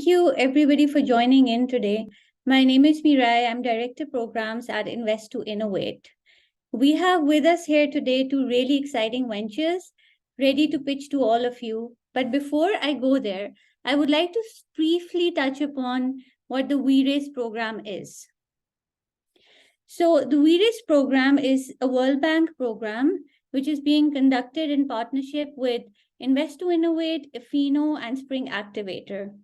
You everybody for joining in today. My name is Mirai. I'm Director Programs at Invest to Innovate. We have with us here today two really exciting ventures ready to pitch to all of you. But before I go there, I would like to briefly touch upon what the We Race program is. So, the We Race program is a World Bank program which is being conducted in partnership with Invest to Innovate, Afino, and Spring Activator.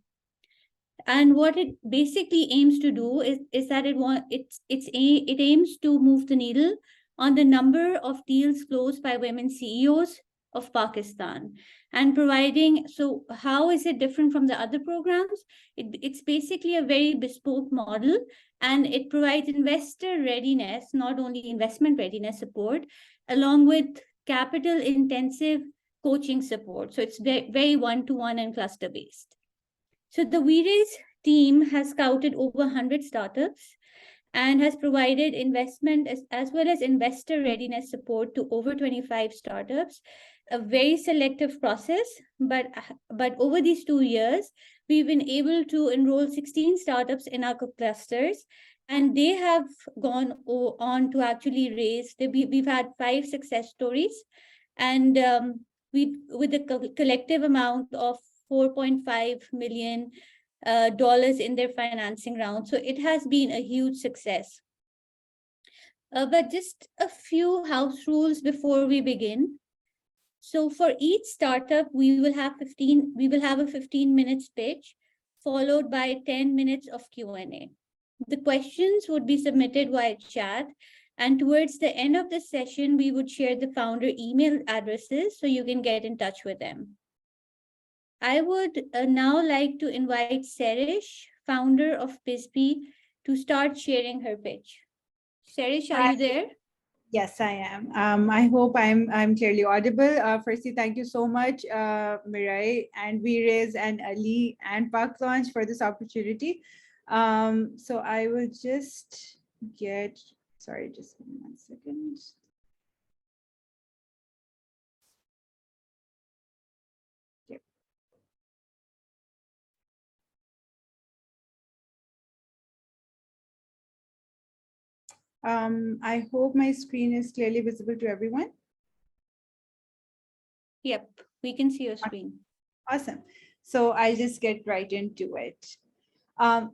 And what it basically aims to do is that it aims to move the needle on the number of deals closed by women CEOs of Pakistan, and providing. So how is it different from the other programs? It's basically a very bespoke model, and it provides investor readiness, not only investment readiness support, along with capital intensive coaching support. So it's very one-to-one and cluster based. So the VRaise team has scouted over 100 startups and has provided investment as well as investor readiness support to over 25 startups. A very selective process, but over these 2 years, we've been able to enroll 16 startups in our clusters, and they have gone on to actually raise. We've had 5 success stories, and with a collective amount of $4.5 million in their financing round. So it has been a huge success. But just a few house rules before we begin. So for each startup, we will have a 15 minutes pitch, followed by 10 minutes of Q&A. The questions would be submitted via chat, and towards the end of the session, we would share the founder email addresses so you can get in touch with them. I would now like to invite Serish, founder of BizB, to start sharing her pitch. Serish, are you there? Yes, I am. I hope I'm clearly audible. Firstly, thank you so much, Mirai and Virez and Ali and Paklaunch for this opportunity. So I will just get, sorry, just 1 second. I hope my screen is clearly visible to everyone. Yep, we can see your screen. Awesome. So I'll just get right into it.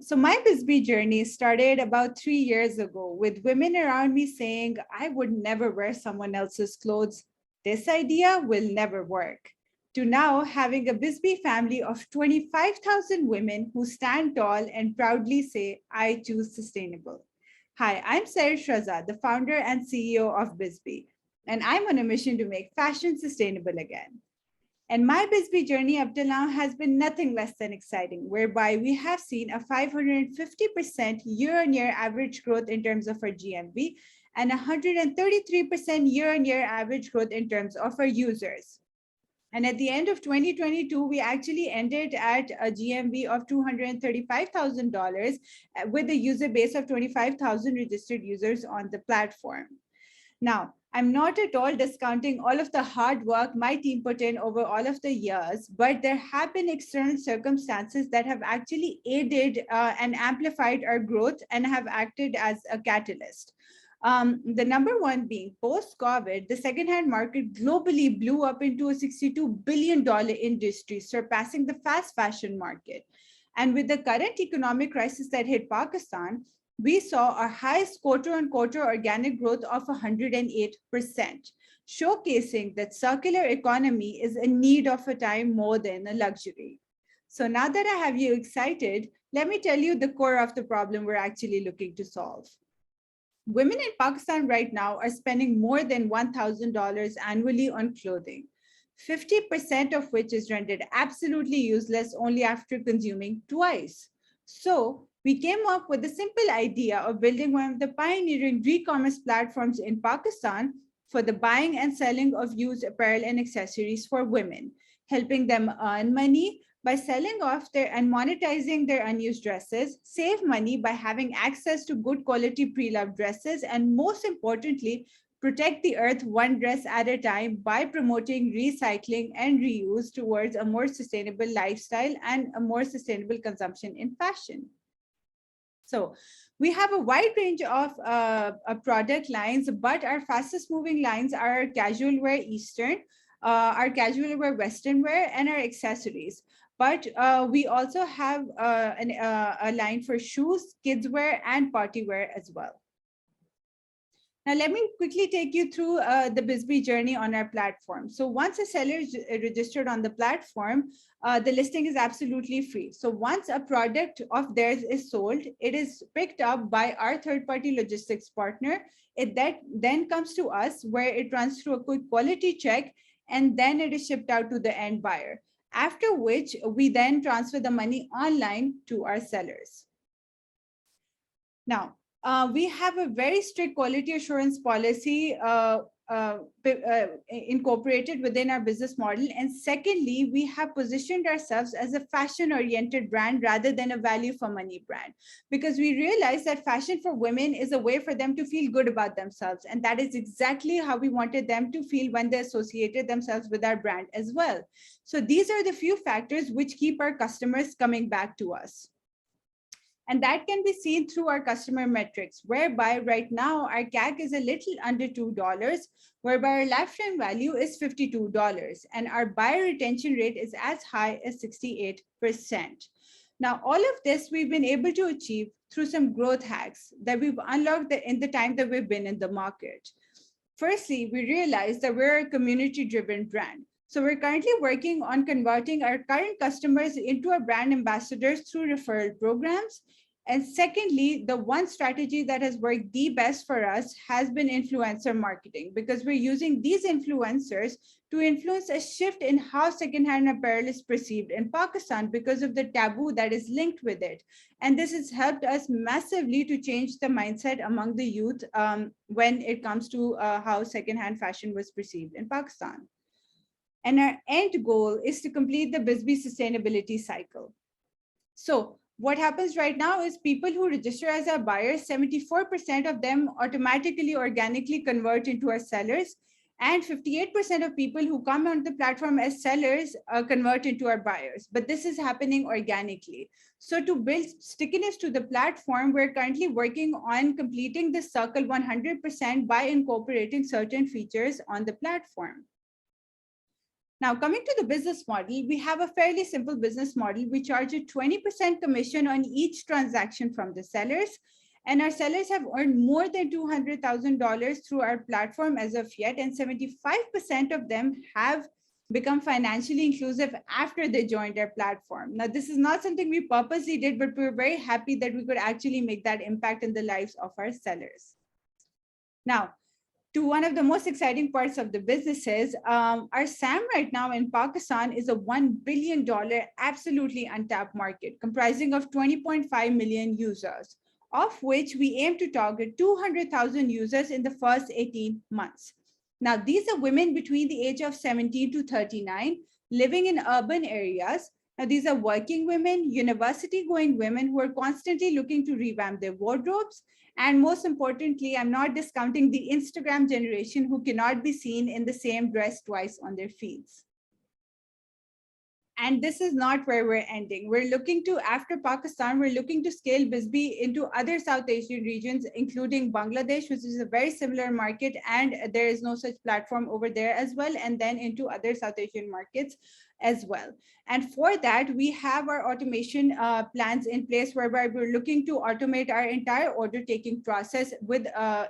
So my BizB journey started about 3 years ago with women around me saying, I would never wear someone else's clothes. This idea will never work. To now having a BizB family of 25,000 women who stand tall and proudly say, I choose sustainable. Hi, I'm Serish Raza, the founder and CEO of BizB, and I'm on a mission to make fashion sustainable again. And my BizB journey up till now has been nothing less than exciting, whereby we have seen a 550% year-on-year average growth in terms of our GMV and 133% year-on-year average growth in terms of our users. And at the end of 2022, we actually ended at a GMV of $235,000 with a user base of 25,000 registered users on the platform. Now, I'm not at all discounting all of the hard work my team put in over all of the years, but there have been external circumstances that have actually aided and amplified our growth and have acted as a catalyst. The number one being post-COVID, the secondhand market globally blew up into a $62 billion industry, surpassing the fast fashion market. And with the current economic crisis that hit Pakistan, we saw our highest quarter-on-quarter organic growth of 108%, showcasing that circular economy is in need of a time more than a luxury. So now that I have you excited, let me tell you the core of the problem we're actually looking to solve. Women in Pakistan right now are spending more than $1,000 annually on clothing, 50% of which is rendered absolutely useless only after consuming twice. So we came up with the simple idea of building one of the pioneering e-commerce platforms in Pakistan for the buying and selling of used apparel and accessories for women, helping them earn money by selling off and monetizing their unused dresses, save money by having access to good quality pre-loved dresses, and most importantly, protect the earth one dress at a time by promoting recycling and reuse towards a more sustainable lifestyle and a more sustainable consumption in fashion. So we have a wide range of product lines, but our fastest moving lines are casual wear Eastern, our casual wear Western wear, and our accessories. But we also have a line for shoes, kids wear, and party wear as well. Now, let me quickly take you through the BizB journey on our platform. So once a seller is registered on the platform, the listing is absolutely free. So once a product of theirs is sold, it is picked up by our third-party logistics partner. It then comes to us, where it runs through a quick quality check, and then it is shipped out to the end buyer. After which, we then transfer the money online to our sellers. Now, we have a very strict quality assurance policy incorporated within our business model. And secondly, we have positioned ourselves as a fashion-oriented brand rather than a value for money brand, because we realize that fashion for women is a way for them to feel good about themselves. And that is exactly how we wanted them to feel when they associated themselves with our brand as well. So these are the few factors which keep our customers coming back to us. And that can be seen through our customer metrics, whereby right now our CAC is a little under $2, whereby our lifetime value is $52, and our buyer retention rate is as high as 68%. Now, all of this we've been able to achieve through some growth hacks that we've unlocked in the time that we've been in the market. Firstly, we realized that we're a community-driven brand. So we're currently working on converting our current customers into our brand ambassadors through referral programs. And secondly, the one strategy that has worked the best for us has been influencer marketing, because we're using these influencers to influence a shift in how secondhand apparel is perceived in Pakistan because of the taboo that is linked with it. And this has helped us massively to change the mindset among the youth when it comes to how secondhand fashion was perceived in Pakistan. And our end goal is to complete the BizB sustainability cycle. So what happens right now is people who register as our buyers, 74% of them automatically, organically convert into our sellers, and 58% of people who come on the platform as sellers convert into our buyers. But this is happening organically. So to build stickiness to the platform, we're currently working on completing the circle 100% by incorporating certain features on the platform. Now, coming to the business model, we have a fairly simple business model. We charge a 20% commission on each transaction from the sellers, and our sellers have earned more than $200,000 through our platform as of yet, and 75% of them have become financially inclusive after they joined our platform. Now, this is not something we purposely did, but we're very happy that we could actually make that impact in the lives of our sellers. Now, to one of the most exciting parts of the businesses, our SAM right now in Pakistan is a $1 billion absolutely untapped market, comprising of 20.5 million users, of which we aim to target 200,000 users in the first 18 months. Now, these are women between the age of 17 to 39, living in urban areas. Now, these are working women, university-going women who are constantly looking to revamp their wardrobes. And most importantly, I'm not discounting the Instagram generation who cannot be seen in the same dress twice on their feeds. And this is not where we're ending. We're looking to, after Pakistan, we're looking to scale BizB into other South Asian regions, including Bangladesh, which is a very similar market, and there is no such platform over there as well, and then into other South Asian markets as well. And for that, we have our automation plans in place, whereby we're looking to automate our entire order taking process with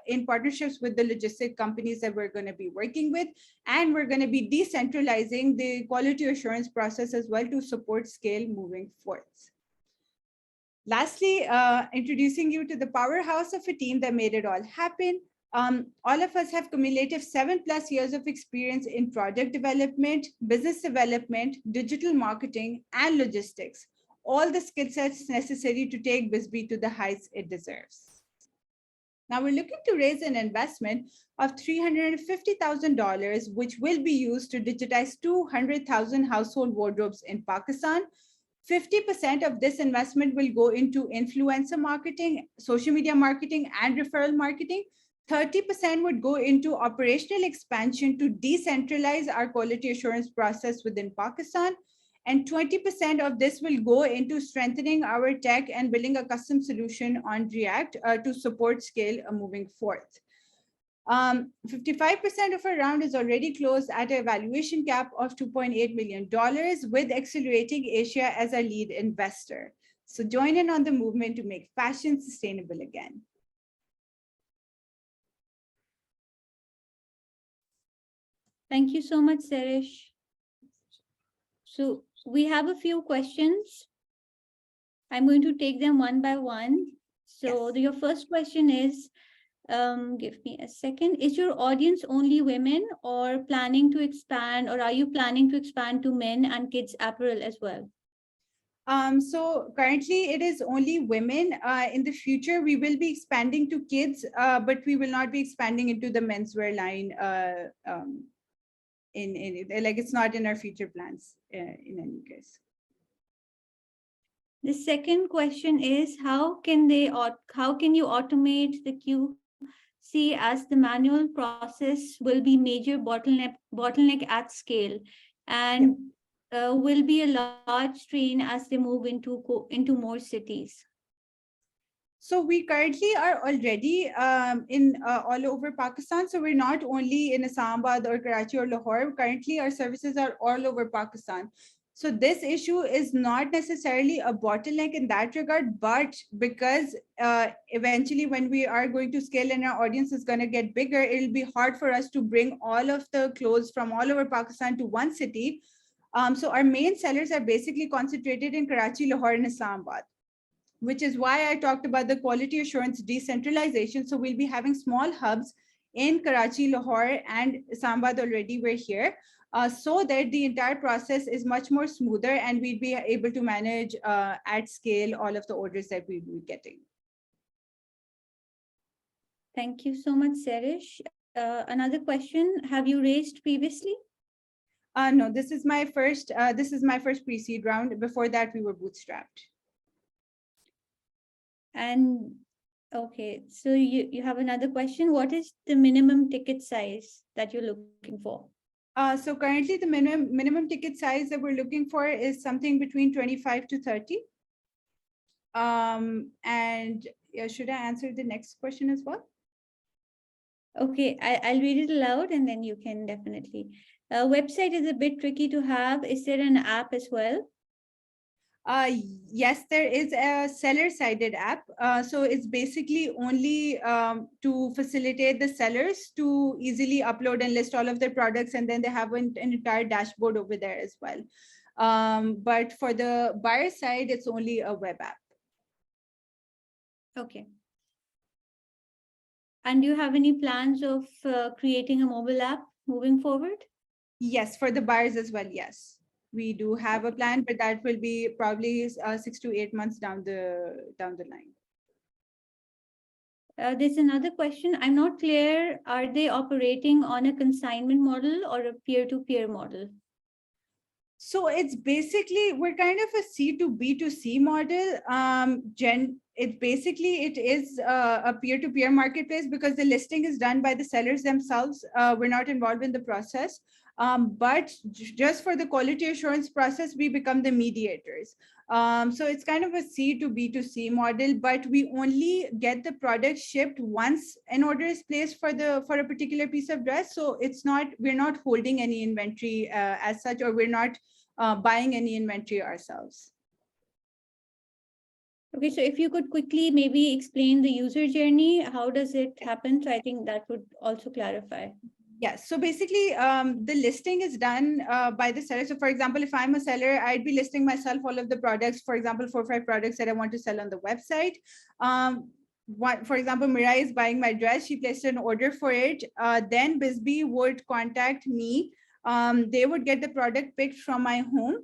in partnerships with the logistic companies that we're going to be working with. And we're going to be decentralizing the quality assurance process as well to support scale moving forward. Lastly, introducing you to the powerhouse of a team that made it all happen. All of us have cumulative 7+ years of experience in product development, business development, digital marketing, and logistics, all the skill sets necessary to take BizB to the heights it deserves. Now we're looking to raise an investment of $350,000, which will be used to digitize 200,000 household wardrobes in Pakistan. 50% of this investment will go into influencer marketing, social media marketing, and referral marketing. 30% would go into operational expansion to decentralize our quality assurance process within Pakistan. And 20% of this will go into strengthening our tech and building a custom solution on React to support scale moving forth. 55% of our round is already closed at a valuation cap of $2.8 million, with Accelerating Asia as our lead investor. So join in on the movement to make fashion sustainable again. Thank you so much, Serish. So we have a few questions. I'm going to take them one by one. So Yes. your first question is, give me a second. Is your audience only women or planning to expand, or are you planning to expand to men and kids apparel as well? So currently it is only women. In the future, we will be expanding to kids, but we will not be expanding into the menswear line. Like it's not in our future plans in any case. The second question is, how can you automate the QC, as the manual process will be major bottleneck at scale, and will be a large strain as they move into more cities? So we currently are already in all over Pakistan. So we're not only in Islamabad or Karachi or Lahore. Currently, our services are all over Pakistan. So this issue is not necessarily a bottleneck in that regard, but because eventually when we are going to scale and our audience is going to get bigger, it'll be hard for us to bring all of the clothes from all over Pakistan to one city. So our main sellers are basically concentrated in Karachi, Lahore, and Islamabad, which is why I talked about the quality assurance decentralization. So we'll be having small hubs in Karachi, Lahore, and Islamabad already. We're here. So that the entire process is much more smoother and we'd be able to manage at scale all of the orders that we'll be getting. Thank you so much, Serish. Another question: have you raised previously? No, this is my first pre-seed round. Before that, we were bootstrapped. And okay, so you have another question. What is the minimum ticket size that you're looking for? So currently the minimum ticket size that we're looking for is something between 25 to 30. And should I answer the next question as well? Okay, I'll read it aloud and then you can definitely. Website is a bit tricky to have. Is there an app as well? Yes, there is a seller-sided app. So it's basically only to facilitate the sellers to easily upload and list all of their products, and then they have an entire dashboard over there as well. But for the buyer side, it's only a web app. Okay. And do you have any plans of creating a mobile app moving forward? Yes, for the buyers as well, yes. We do have a plan, but that will be probably 6 to 8 months down the line. There's another question. I'm not clear. Are they operating on a consignment model or a peer-to-peer model? So it's basically, we're kind of a C to B to C model. It is a peer-to-peer marketplace because the listing is done by the sellers themselves. We're not involved in the process. But just for the quality assurance process, we become the mediators. So it's kind of a C to B to C model, but we only get the product shipped once an order is placed for a particular piece of dress. So we're not holding any inventory as such, or we're not buying any inventory ourselves. Okay, so if you could quickly maybe explain the user journey, how does it happen? So I think that would also clarify. Yes. So basically, the listing is done by the seller. So for example, if I'm a seller, I'd be listing myself all of the products, for example, 4 or 5 products that I want to sell on the website. For example, Mirai is buying my dress. She placed an order for it. Then BizB would contact me. They would get the product picked from my home.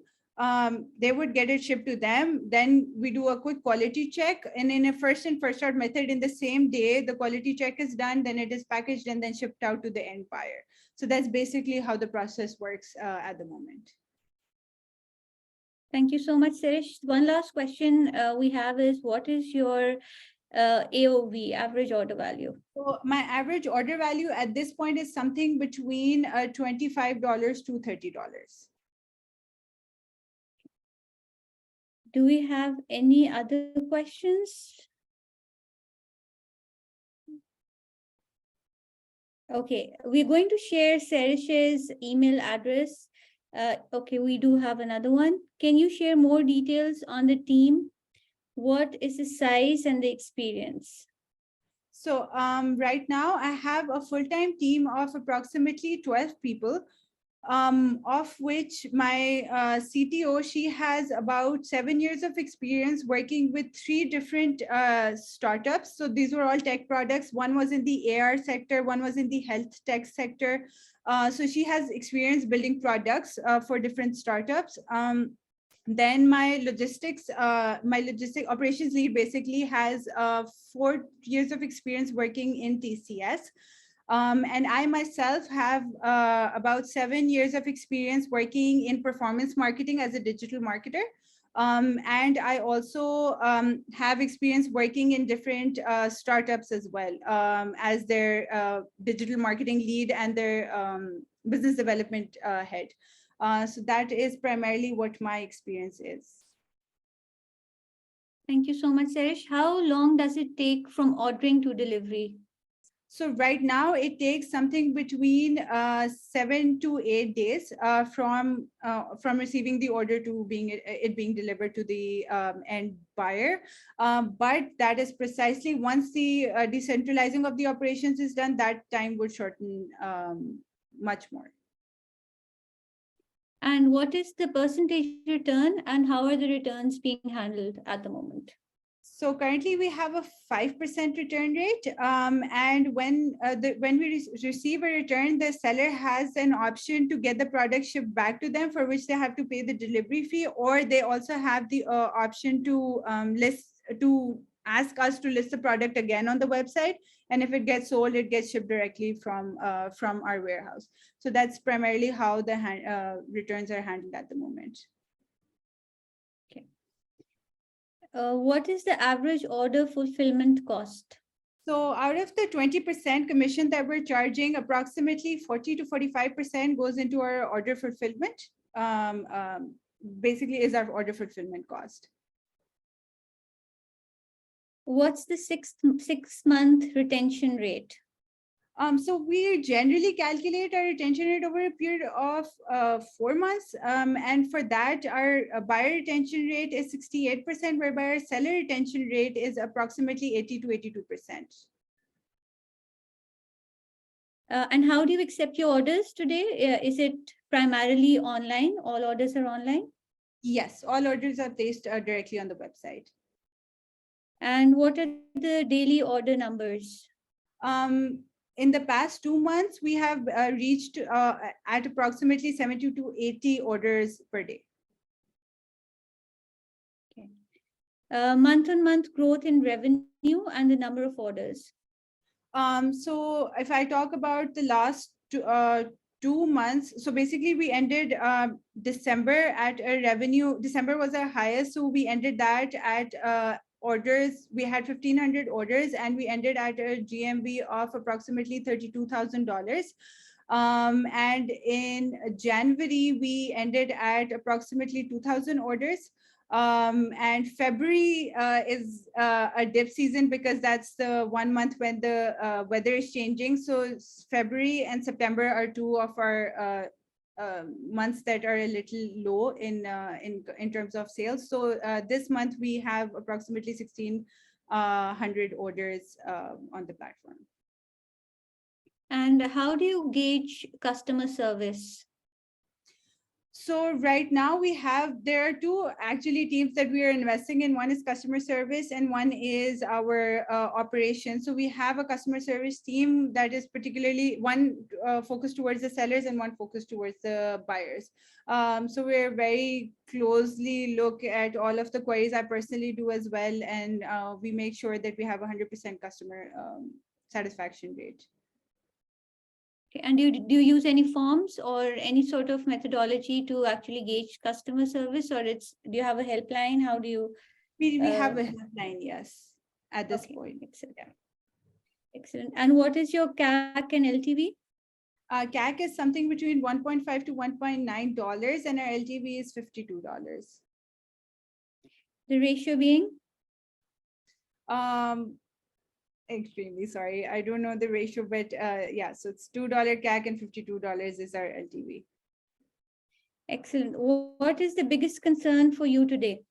They would get it shipped to them. Then we do a quick quality check, and in a first in first out method, in the same day the quality check is done, then it is packaged and then shipped out to the end buyer. So that's basically how the process works at the moment. Thank you so much, Serish. One last question we have is, what is your AOV, average order value? So my average order value at this point is something between $25 to $30. Do we have any other questions? Okay, we're going to share Seresh's email address. Okay, we do have another one. Can you share more details on the team? What is the size and the experience? So right now I have a full-time team of approximately 12 people, of which my CTO, she has about 7 years of experience working with three different startups. So these were all tech products. One was in the AR sector, one was in the health tech sector. So she has experience building products for different startups. Then my logistic operations lead basically has 4 years of experience working in TCS. And I myself have about 7 years of experience working in performance marketing as a digital marketer. And I also have experience working in different startups as well, as their digital marketing lead and their business development head. So that is primarily what my experience is. Thank you so much, Seresh. How long does it take from ordering to delivery? So right now it takes something between 7 to 8 days from receiving the order to it being delivered to the end buyer. But that is precisely once the decentralizing of the operations is done, that time would shorten much more. And what is the percentage return and how are the returns being handled at the moment? So currently we have a 5% return rate. And when we receive a return, the seller has an option to get the product shipped back to them, for which they have to pay the delivery fee, or they also have the option to ask us to list the product again on the website. And if it gets sold, it gets shipped directly from our warehouse. So that's primarily how the returns are handled at the moment. What is the average order fulfillment cost? So out of the 20% commission that we're charging, approximately 40 to 45% goes into our order fulfillment. Basically is our order fulfillment cost. What's the six-month retention rate? So we generally calculate our retention rate over a period of 4 months. And for that, our buyer retention rate is 68%, whereby our seller retention rate is approximately 80 to 82%. And how do you accept your orders today? Is it primarily online? All orders are online? Yes, all orders are placed directly on the website. And what are the daily order numbers? In the past 2 months, we have reached at approximately 70 to 80 orders per day. Okay. Month-on-month growth in revenue and the number of orders. So if I talk about the last 2 months, so basically we ended December at a revenue. December was our highest, so we ended that at orders. We had 1,500 orders, and we ended at a GMV of approximately $32,000. And in January, we ended at approximately 2,000 orders. And February is a dip season because that's the 1 month when the weather is changing. So February and September are two of our months that are a little low in terms of sales. So this month we have approximately 1,600 orders on the platform. And how do you gauge customer service? So right now there are two actually teams that we are investing in. One is customer service and one is our operations. So we have a customer service team that is particularly one focused towards the sellers and one focused towards the buyers. So we're very closely look at all of the queries. I personally do as well. And we make sure that we have 100% customer satisfaction rate. Okay. And do you use any forms or any sort of methodology to actually gauge customer service, or do you have a helpline? How do you? We have a helpline, yes. at this Okay, point. excellent. Yeah. Excellent. And what is your CAC and LTV? CAC is something between 1.5 to $1.9, and our LTV is $52. The ratio being? Extremely sorry, I don't know the ratio, but yeah, so it's $2 CAC and $52 is our LTV. Excellent. What is the biggest concern for you today?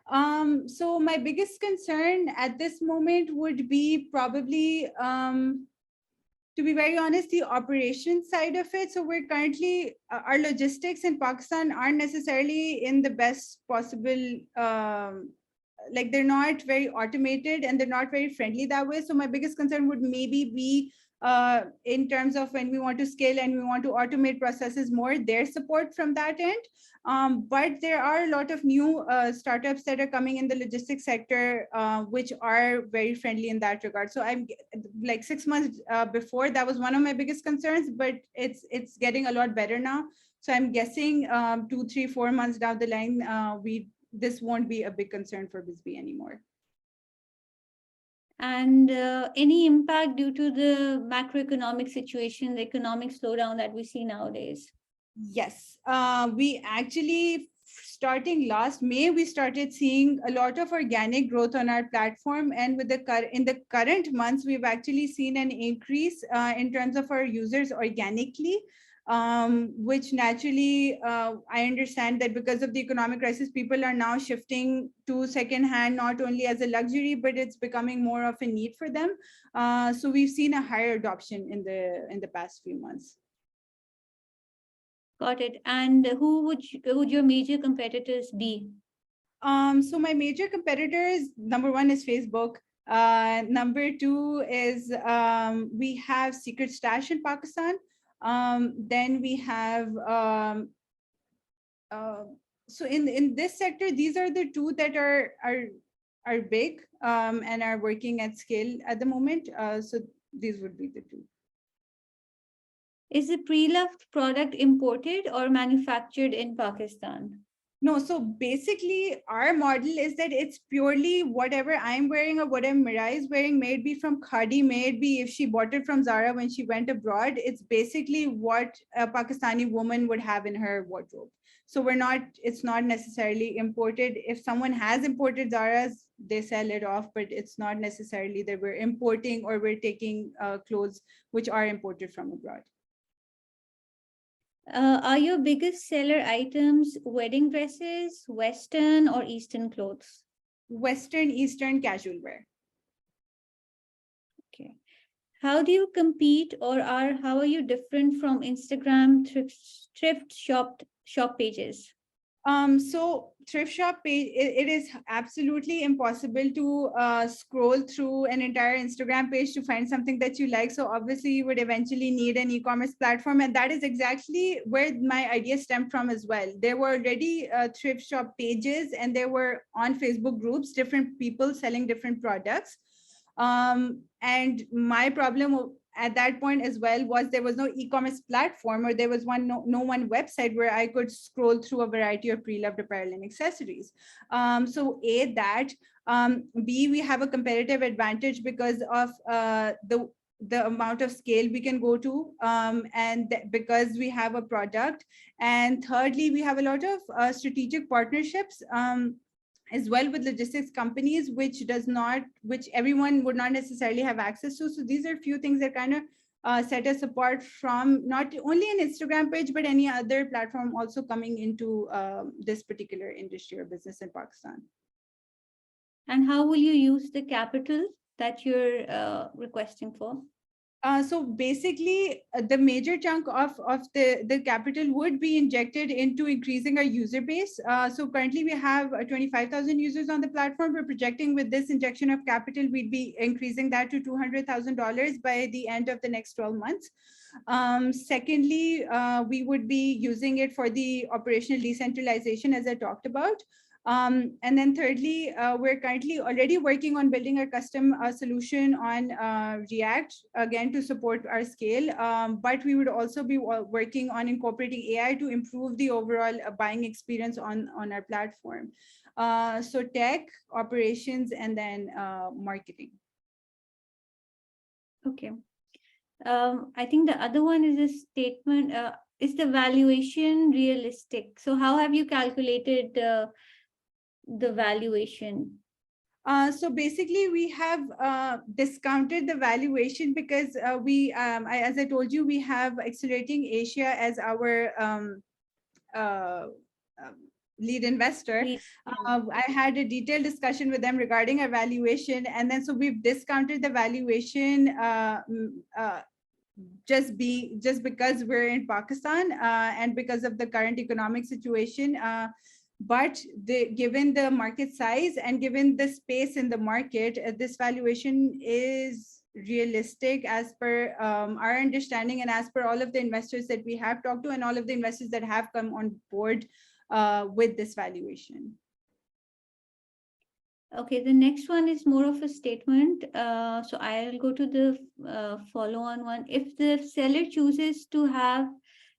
So my biggest concern at this moment would be probably, to be very honest, the operation side of it. So we're currently, our logistics in Pakistan aren't necessarily in the best possible, like they're not very automated and they're not very friendly that way. So my biggest concern would maybe be in terms of when we want to scale and we want to automate processes more, their support from that end. But there are a lot of new startups that are coming in the logistics sector, which are very friendly in that regard. So I'm like 6 months before, that was one of my biggest concerns, but it's getting a lot better now. So I'm guessing 2, 3, 4 months down the line, this won't be a big concern for BizB anymore. And any impact due to the macroeconomic situation, the economic slowdown that we see nowadays? Yes, we actually, starting last May, we started seeing a lot of organic growth on our platform, and with in the current months, we've actually seen an increase in terms of our users organically, which naturally, I understand that because of the economic crisis, people are now shifting to secondhand, not only as a luxury, but it's becoming more of a need for them. So we've seen a higher adoption in the past few months. Got it. And who would your major competitors be? So my major competitors, number one is Facebook. Number two is we have Secret Stash in Pakistan. Then we have so in this sector, these are the two that are big and are working at scale at the moment. So these would be the two. Is the pre-loved product imported or manufactured in Pakistan? No, so basically our model is that it's purely whatever I'm wearing or whatever Mirai is wearing, may it be from Khadi, may it be if she bought it from Zara when she went abroad, it's basically what a Pakistani woman would have in her wardrobe. So it's not necessarily imported. If someone has imported Zara's, they sell it off, but it's not necessarily that we're importing or we're taking clothes which are imported from abroad. Are your biggest seller items wedding dresses, Western or Eastern clothes? Western, Eastern, casual wear. Okay. How do you compete, or how are you different from Instagram thrift shop pages? So thrift shop page, it is absolutely impossible to scroll through an entire Instagram page to find something that you like. So obviously you would eventually need an e-commerce platform. And that is exactly where my idea stemmed from as well. There were already thrift shop pages and there were on Facebook groups, different people selling different products. And my problem at that point as well was there was no e-commerce platform, or there was no one website where I could scroll through a variety of pre-loved apparel and accessories. So A, that, B, we have a competitive advantage because of the amount of scale we can go to, and because we have a product. And thirdly, we have a lot of strategic partnerships as well with logistics companies, which everyone would not necessarily have access to. So these are few things that kind of set us apart from not only an Instagram page, but any other platform also coming into this particular industry or business in Pakistan. And how will you use the capital that you're requesting for? So basically, the major chunk of the capital would be injected into increasing our user base. So currently we have 25,000 users on the platform. We're projecting with this injection of capital, we'd be increasing that to $200,000 by the end of the next 12 months. Secondly, we would be using it for the operational decentralization, as I talked about. And then thirdly, we're currently already working on building a custom solution on React, again, to support our scale. But we would also be working on incorporating AI to improve the overall buying experience on our platform. So tech, operations, and then marketing. Okay. I think the other one is a statement. Is the valuation realistic? So how have you calculated the valuation? So basically, we have discounted the valuation because as I told you, we have Accelerating Asia as our uh, um, lead investor. Please. I had a detailed discussion with them regarding our valuation, and then so we've discounted the valuation just because we're in Pakistan and because of the current economic situation. But given the market size and given the space in the market, this valuation is realistic as per our understanding and as per all of the investors that we have talked to and all of the investors that have come on board with this valuation. Okay, the next one is more of a statement. So I'll go to the follow-on one. If the seller chooses to have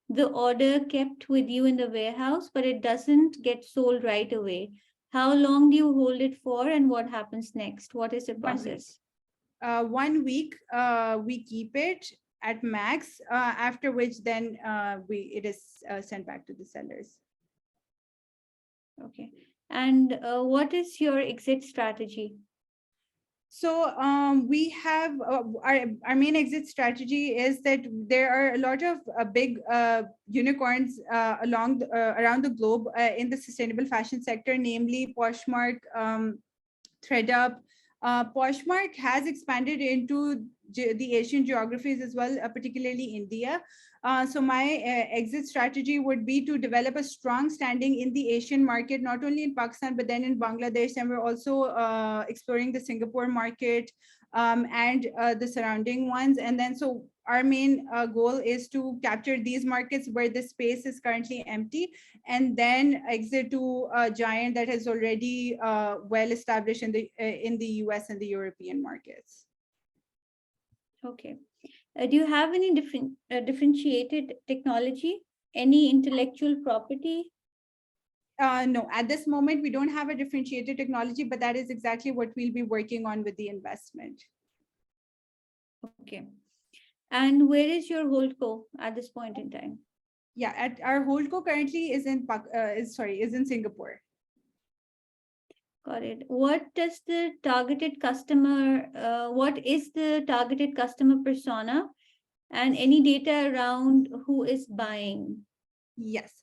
the order kept with you in the warehouse, but it doesn't get sold right away, how long do you hold it for and what happens next? What is the 1 week. process? 1 week we keep it at max, after which then it is sent back to the sellers. Okay. And what is your exit strategy? So we have our main exit strategy is that there are a lot of big unicorns around the globe in the sustainable fashion sector, namely Poshmark, ThreadUp. Poshmark has expanded into the Asian geographies as well, particularly India. So my exit strategy would be to develop a strong standing in the Asian market, not only in Pakistan, but then in Bangladesh. And we're also exploring the Singapore market and the surrounding ones. And then so our main goal is to capture these markets where the space is currently empty and then exit to a giant that is already well established in the US and the European markets. Okay. Do you have any differentiated technology? Any intellectual property? No, at this moment, we don't have a differentiated technology, but that is exactly what we'll be working on with the investment. Okay. And where is your holdco at this point in time? Yeah, at our holdco currently is in Singapore. Got it. What is the targeted customer persona and any data around who is buying? Yes.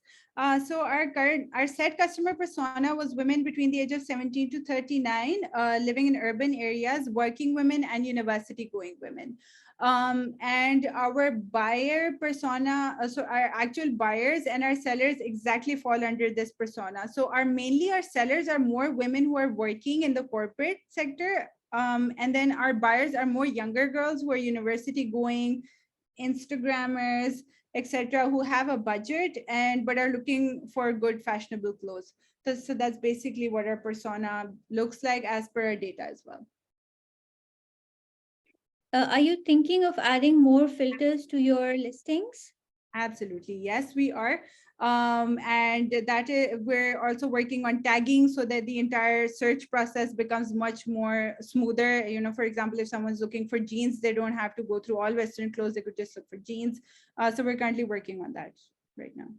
So our set customer persona was women between the age of 17 to 39, living in urban areas, working women, and university going women. And our buyer persona, so our actual buyers and our sellers exactly fall under this persona. So our sellers are more women who are working in the corporate sector. And then our buyers are more younger girls who are university going, Instagrammers, etc., who have a budget but are looking for good fashionable clothes. So that's basically what our persona looks like as per our data as well. Are you thinking of adding more filters to your listings? Absolutely, yes, we are. And that is, we're also working on tagging so that the entire search process becomes much more smoother. You know, for example, if someone's looking for jeans, they don't have to go through all Western clothes, they could just look for jeans. So we're currently working on that right now.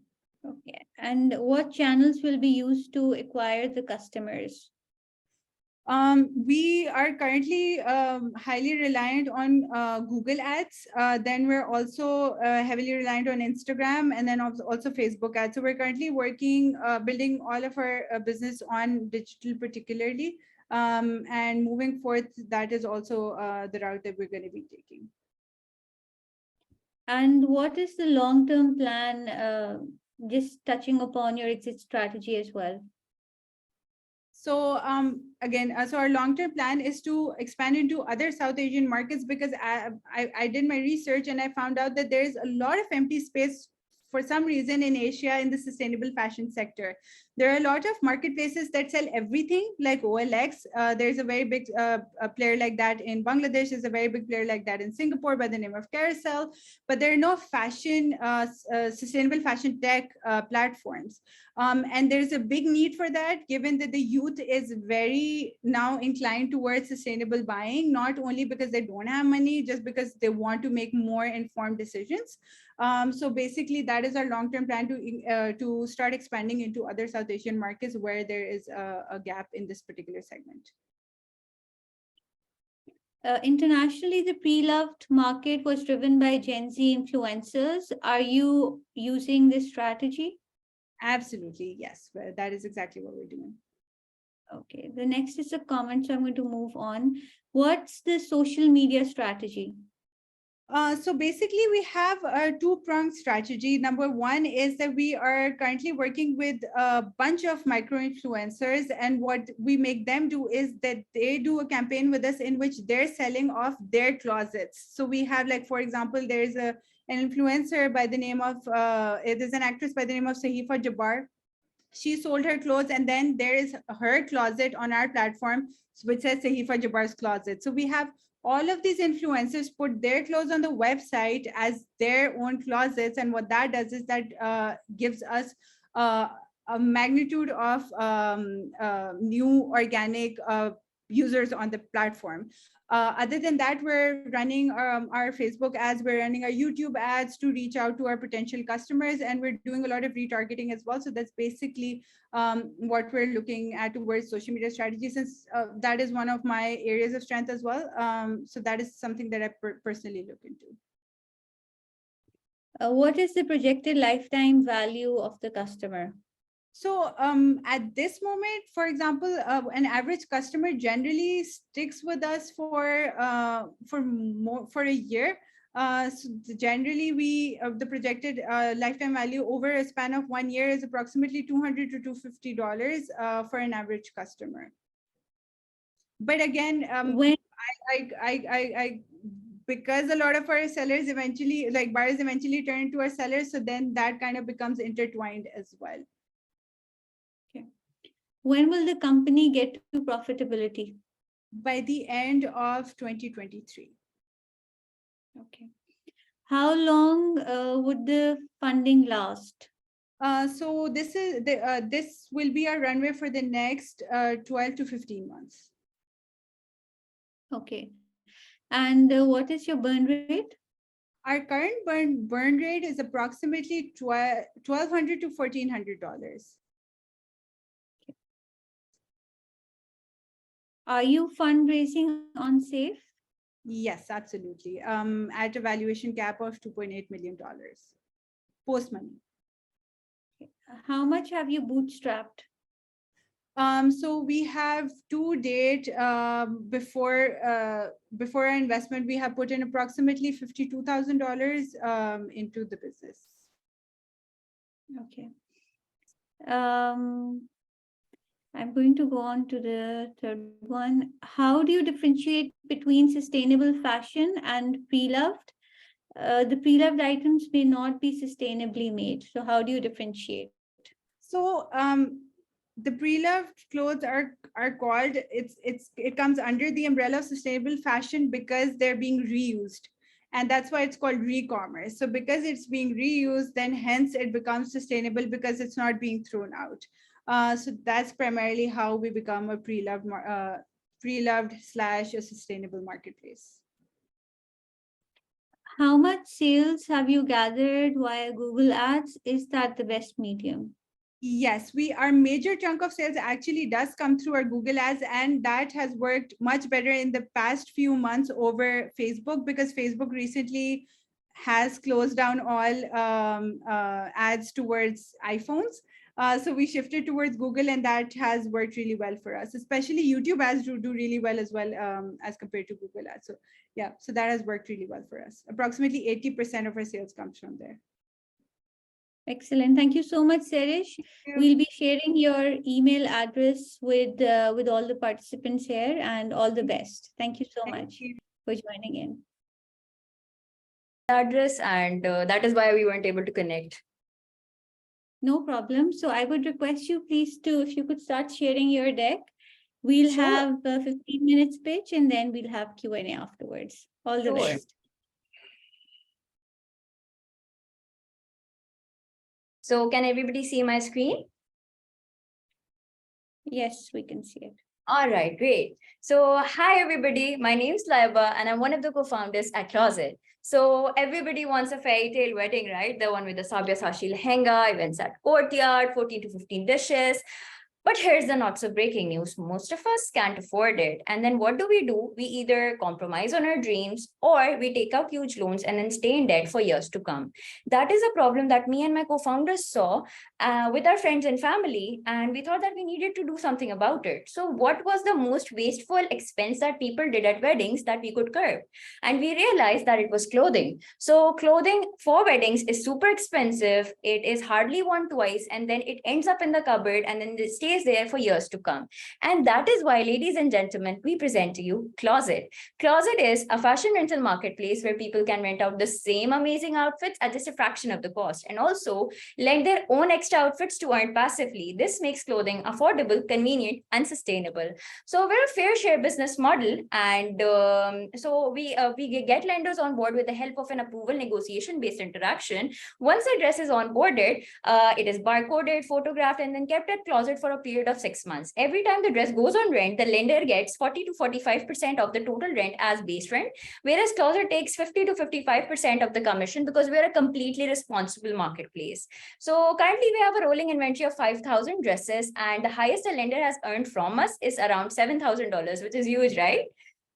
Okay. And what channels will be used to acquire the customers? We are currently highly reliant on Google Ads. Then we're also heavily reliant on Instagram and then also Facebook ads. So we're currently working, building all of our business on digital particularly. And moving forth, that is also the route that we're going to be taking. And what is the long-term plan, just touching upon your exit strategy as well? So again, so our long-term plan is to expand into other South Asian markets because I did my research and I found out that there's a lot of empty space for some reason in Asia in the sustainable fashion sector. There are a lot of marketplaces that sell everything, like OLX. There's a very big a player like that in Bangladesh. There's a very big player like that in Singapore by the name of Carousel. But there are no fashion, sustainable fashion tech platforms. And there's a big need for that, given that the youth is very now inclined towards sustainable buying, not only because they don't have money, just because they want to make more informed decisions. So basically, that is our long-term plan to start expanding into other South Asian markets where there is a gap in this particular segment. Internationally, the pre-loved market was driven by Gen Z influencers. Are you using this strategy? Absolutely, yes. That is exactly what we're doing. Okay, the next is a comment, so I'm going to move on. What's the social media strategy? So basically, we have a two-pronged strategy. Number one is that we are currently working with a bunch of micro-influencers, and what we make them do is that they do a campaign with us in which they're selling off their closets. So we have, like, for example, there's an influencer by the name of, there's an actress by the name of Sahifa Jabbar. She sold her clothes, and then there is her closet on our platform, which says Sahifa Jabbar's closet. So we have all of these influencers put their clothes on the website as their own closets, and what that does is that gives us a magnitude of new organic users on the platform. Other than that, we're running our Facebook ads, we're running our YouTube ads to reach out to our potential customers, and we're doing a lot of retargeting as well. So that's basically what we're looking at towards social media strategy, since that is one of my areas of strength as well. So that is something that I personally look into. What is the projected lifetime value of the customer? So at this moment, for example, an average customer generally sticks with us for a year. So generally, the projected lifetime value over a span of 1 year is approximately $200 to $250 for an average customer. But again, I because a lot of our sellers eventually, like buyers eventually turn into our sellers, so then that kind of becomes intertwined as well. When will the company get to profitability? By the end of 2023. Okay. How long would the funding last? So this will be our runway for the next 12 to 15 months. Okay. And what is your burn rate? Our current burn rate is approximately $1,200 to $1,400. Are you fundraising on Safe? Yes, absolutely. At a valuation cap of $2.8 million post money. How much have you bootstrapped? So we have to date, before our investment, we have put in approximately $52,000 into the business. Okay. I'm going to go on to the third one. How do you differentiate between sustainable fashion and pre-loved? The pre-loved items may not be sustainably made. So how do you differentiate? So the pre-loved clothes are called, it comes under the umbrella of sustainable fashion because they're being reused. And that's why it's called re-commerce. So because it's being reused, then hence it becomes sustainable because it's not being thrown out. So that's primarily how we become a pre-loved / a sustainable marketplace. How much sales have you gathered via Google Ads? Is that the best medium? Yes, our major chunk of sales actually does come through our Google Ads, and that has worked much better in the past few months over Facebook, because Facebook recently has closed down all ads towards iPhones. So we shifted towards Google, and that has worked really well for us. Especially YouTube ads do really well as well, as compared to Google ads. So yeah, so that has worked really well for us. Approximately 80% of our sales comes from there. Excellent. Thank you so much, Serish. We'll be sharing your email address with all the participants here, and all the best. Thank you so much for joining in. Address, and that is why we weren't able to connect. No problem. So I would request you please to, if you could start sharing your deck. We'll Sure. have a 15 minutes pitch and then we'll have Q&A afterwards. All the Sure. best. So can everybody see my screen? Yes, we can see it. All right, great. So hi, everybody. My name's Laiba, and I'm one of the co-founders at Closet. So everybody wants a fairy tale wedding, right? The one with the Sabyasachi lehenga, events at courtyard, 14 to 15 dishes. But here's the not so breaking news. Most of us can't afford it. And then what do? We either compromise on our dreams or we take out huge loans and then stay in debt for years to come. That is a problem that me and my co-founders saw with our friends and family. And we thought that we needed to do something about it. So what was the most wasteful expense that people did at weddings that we could curb? And we realized that it was clothing. So clothing for weddings is super expensive. It is hardly worn twice, and then it ends up in the cupboard and then it stays there for years to come. And that is why, ladies and gentlemen, we present to you Closet. Closet is a fashion rental marketplace where people can rent out the same amazing outfits at just a fraction of the cost, and also lend their own extra outfits to earn passively. This makes clothing affordable, convenient, and sustainable. So we're a fair share business model, and so we get lenders on board with the help of an approval negotiation-based interaction. Once the dress is onboarded, it is barcoded, photographed, and then kept at Closet for a period of 6 months. Every time the dress goes on rent, the lender gets 40 to 45% of the total rent as base rent, whereas Closet takes 50 to 55% of the commission because we're a completely responsible marketplace. So currently we have a rolling inventory of 5,000 dresses, and the highest a lender has earned from us is around $7,000, which is huge, right?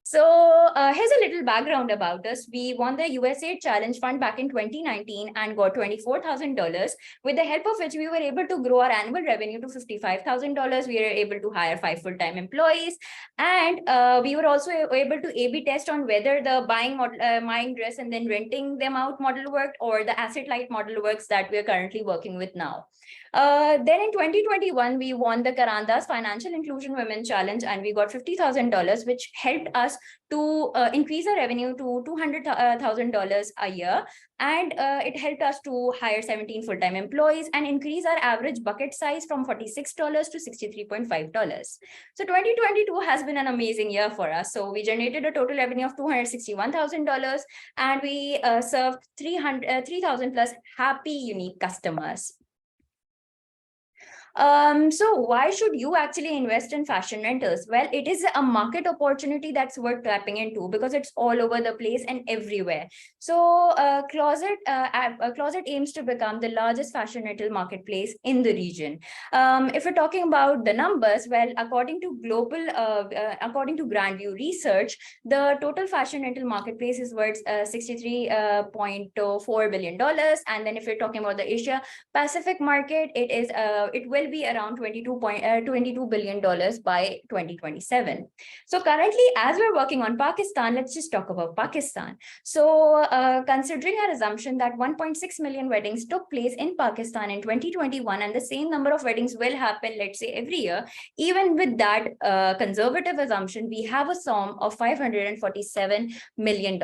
So here's a little background about us. We won the USA Challenge Fund back in 2019 and got $24,000, with the help of which we were able to grow our annual revenue to $55,000. We were able to hire 5 full-time employees, and we were also able to A/B test on whether the buying dress and then renting them out model worked, or the asset-light model works that we are currently working with now. Then in 2021, we won the Karanda's Financial Inclusion Women Challenge, and we got $50,000, which helped us to increase our revenue to $200,000 a year. And it helped us to hire 17 full-time employees and increase our average bucket size from $46 to $63.5. So 2022 has been an amazing year for us. So we generated a total revenue of $261,000, and we served 3,000 plus happy unique customers. So why should you actually invest in fashion rentals? Well, it is a market opportunity that's worth tapping into because it's all over the place and everywhere. So Closet aims to become the largest fashion rental marketplace in the region. If we're talking about the numbers, well, according to Grandview Research, the total fashion rental marketplace is worth $63.4 billion. And then if you're talking about the Asia Pacific market, it will be around $22 billion by 2027. So currently, as we're working on Pakistan, let's just talk about Pakistan. So considering our assumption that 1.6 million weddings took place in Pakistan in 2021, and the same number of weddings will happen, let's say, every year, even with that conservative assumption, we have a sum of $547 million.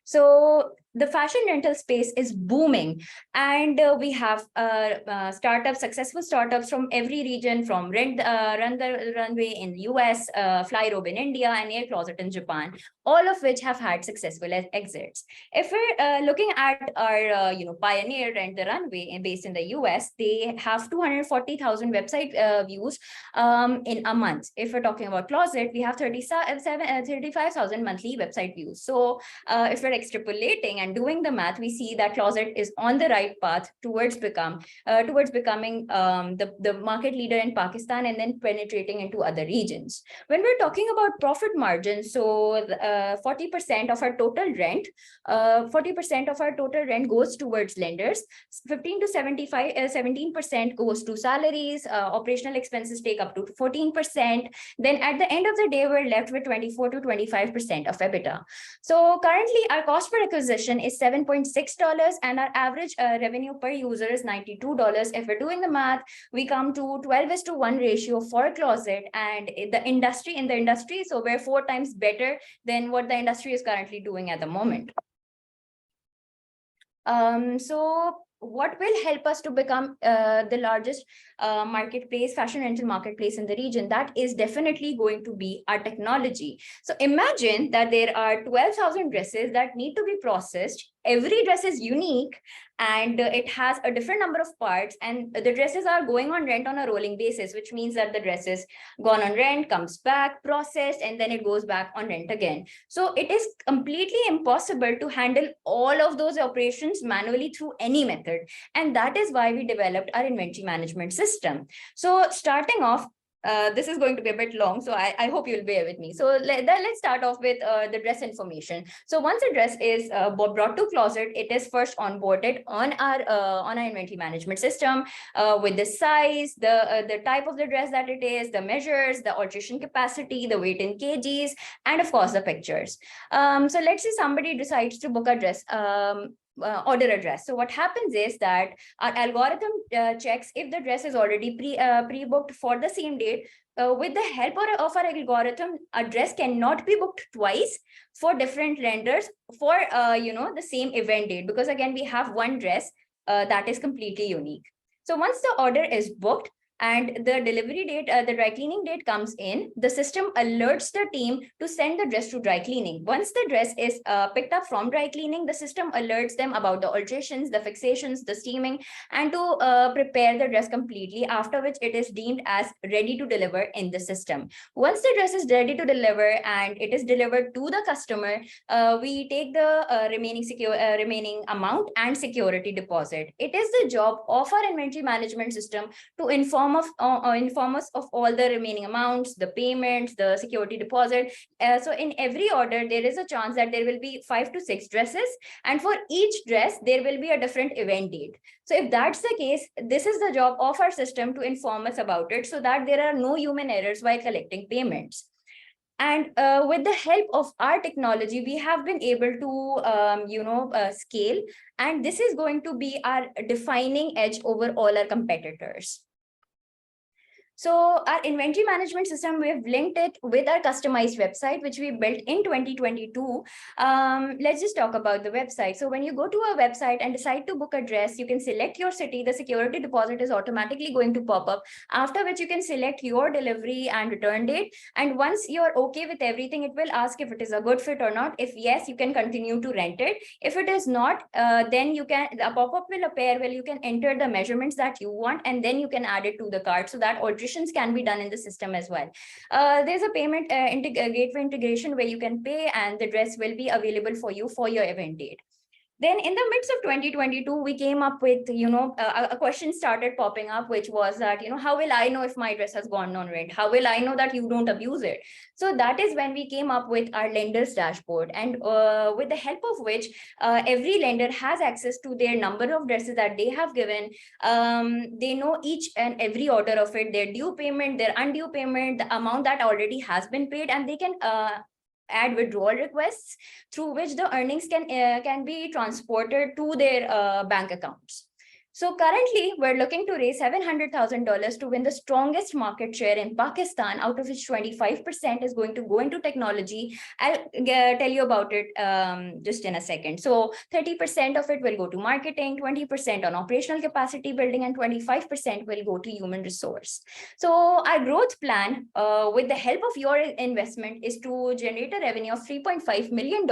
So the fashion rental space is booming, and we have successful startups from every region, from Run the Runway in the US, Flyrobe in India, and Air Closet in Japan, all of which have had successful exits. If we're looking at our Pioneer Rent the Runway based in the US, they have 240,000 website views in a month. If we're talking about Closet, we have 35,000 monthly website views. So if we're extrapolating and doing the math, we see that Closet is on the right path towards becoming the market leader in Pakistan and then penetrating into other regions. When we're talking about profit margins, so 40% of our total rent, 40% of our total rent goes towards lenders, 15 to 17% goes to salaries, operational expenses take up to 14%. Then at the end of the day, we're left with 24 to 25% of EBITDA. So currently, our cost per acquisition is $7.6, and our average revenue per user is $92. If we're doing the math, we come to 12:1 ratio for Closet, and in the industry, so we're 4 times better than what the industry is currently doing at the moment. So what will help us to become the largest marketplace, fashion rental marketplace in the region? That is definitely going to be our technology. So imagine that there are 12,000 dresses that need to be processed. Every dress is unique, and it has a different number of parts, and the dresses are going on rent on a rolling basis, which means that the dress is gone on rent, comes back, processed, and then it goes back on rent again. So it is completely impossible to handle all of those operations manually through any method. And that is why we developed our inventory management system. So starting off, this is going to be a bit long, so I hope you'll bear with me. So let's start off with the dress information. So once a dress is brought to closet, it is first onboarded on our inventory management system with the size, the type of the dress that it is, the measures, the alteration capacity, the weight in kgs, and of course the pictures. So let's say somebody decides to book a dress. Order a dress. So what happens is that our algorithm checks if the dress is already pre-booked for the same date. With the help of our algorithm, a dress cannot be booked twice for different lenders for the same event date, because again we have one dress that is completely unique. So once the order is booked and the delivery date, the dry cleaning date comes in, the system alerts the team to send the dress to dry cleaning. Once the dress is picked up from dry cleaning, the system alerts them about the alterations, the fixations, the steaming, and to prepare the dress completely, after which it is deemed as ready to deliver in the system. Once the dress is ready to deliver and it is delivered to the customer, we take the remaining amount and security deposit. It is the job of our inventory management system to inform us of all the remaining amounts, the payments, the security deposit. So in every order, there is a chance that there will be 5 to 6 dresses, and for each dress, there will be a different event date. So if that's the case, this is the job of our system to inform us about it, so that there are no human errors while collecting payments. And with the help of our technology, we have been able to scale, and this is going to be our defining edge over all our competitors. So our inventory management system, we've linked it with our customized website, which we built in 2022. Let's just talk about the website. So when you go to our website and decide to book a dress, you can select your city. The security deposit is automatically going to pop up, after which you can select your delivery and return date. And once you're okay with everything, it will ask if it is a good fit or not. If yes, you can continue to rent it. If it is not, then a pop-up will appear where you can enter the measurements that you want, and then you can add it to the cart, so that alterations can be done in the system as well. There's a payment gateway integration where you can pay, and the dress will be available for you for your event date. Then in the midst of 2022, we came up with, a question started popping up, which was that, how will I know if my dress has gone on rent? How will I know that you don't abuse it? So that is when we came up with our lenders dashboard, and with the help of which every lender has access to their number of dresses that they have given. They know each and every order of it, their due payment, their undue payment, the amount that already has been paid, and they can add withdrawal requests through which the earnings can be transported to their bank accounts. So currently, we're looking to raise $700,000 to win the strongest market share in Pakistan, out of which 25% is going to go into technology. I'll tell you about it just in a second. So 30% of it will go to marketing, 20% on operational capacity building, and 25% will go to human resource. So our growth plan, with the help of your investment, is to generate a revenue of $3.5 million.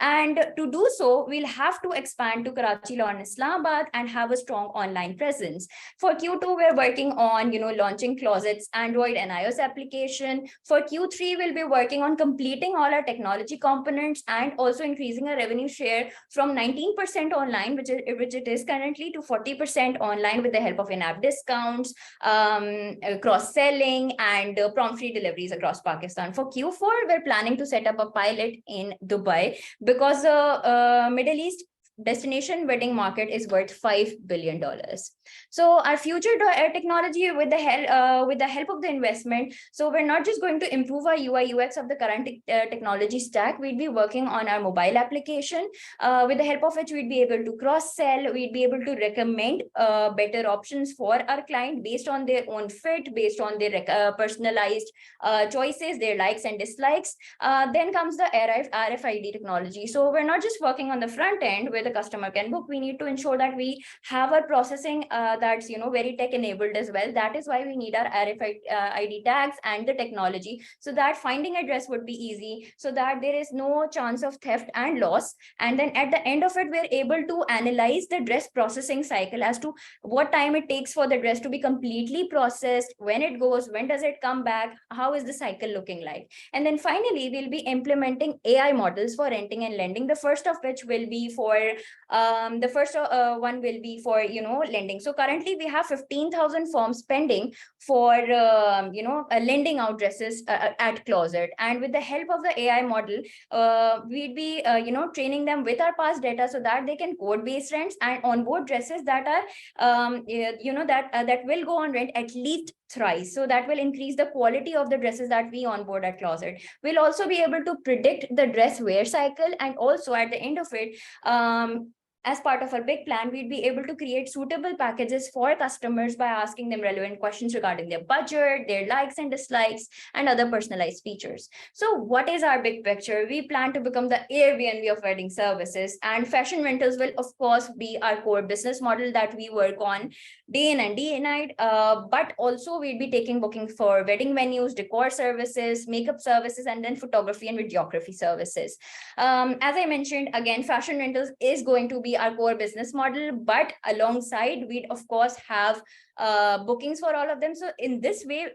And to do so, we'll have to expand to Karachi, Lahore, and Islamabad, and have a strong online presence. For Q2, we're working on, launching Closet's Android and iOS application. For Q3, we'll be working on completing all our technology components and also increasing our revenue share from 19% online, which it is currently, to 40% online with the help of in-app discounts, cross-selling, and prompt free deliveries across Pakistan. For Q4, we're planning to set up a pilot in Dubai, because the Middle East destination wedding market is worth $5 billion. So our future technology, with the help of the investment, so we're not just going to improve our UI UX of the current technology stack. We'd be working on our mobile application, with the help of which we'd be able to cross sell. We'd be able to recommend better options for our client based on their own fit, based on their personalized choices, their likes and dislikes. Then comes the RFID technology. So we're not just working on the front end with where the customer can book, we need to ensure that we have our processing that's very tech enabled as well. That is why we need our RFID ID tags and the technology, so that finding address would be easy, so that there is no chance of theft and loss. And then at the end of it, we're able to analyze the dress processing cycle as to what time it takes for the dress to be completely processed, when it goes, when does it come back, how is the cycle looking like. And then finally, we'll be implementing AI models for renting and lending, the first of which will be for the first one will be for lending. So currently we have 15,000 forms pending for lending out dresses at Closet, and with the help of the AI model, we'd be training them with our past data, so that they can code based rents and onboard dresses that are that will go on rent at least thrice. So that will increase the quality of the dresses that we onboard at Closet. We'll also be able to predict the dress wear cycle, and also at the end of it, as part of our big plan, we'd be able to create suitable packages for customers by asking them relevant questions regarding their budget, their likes and dislikes, and other personalized features. So what is our big picture? We plan to become the Airbnb of wedding services, and fashion rentals will of course be our core business model that we work on day in and day night. But also we'll be taking bookings for wedding venues, decor services, makeup services, and then photography and videography services. As I mentioned, again, fashion rentals is going to be our core business model, but alongside we'd of course have bookings for all of them. So in this way,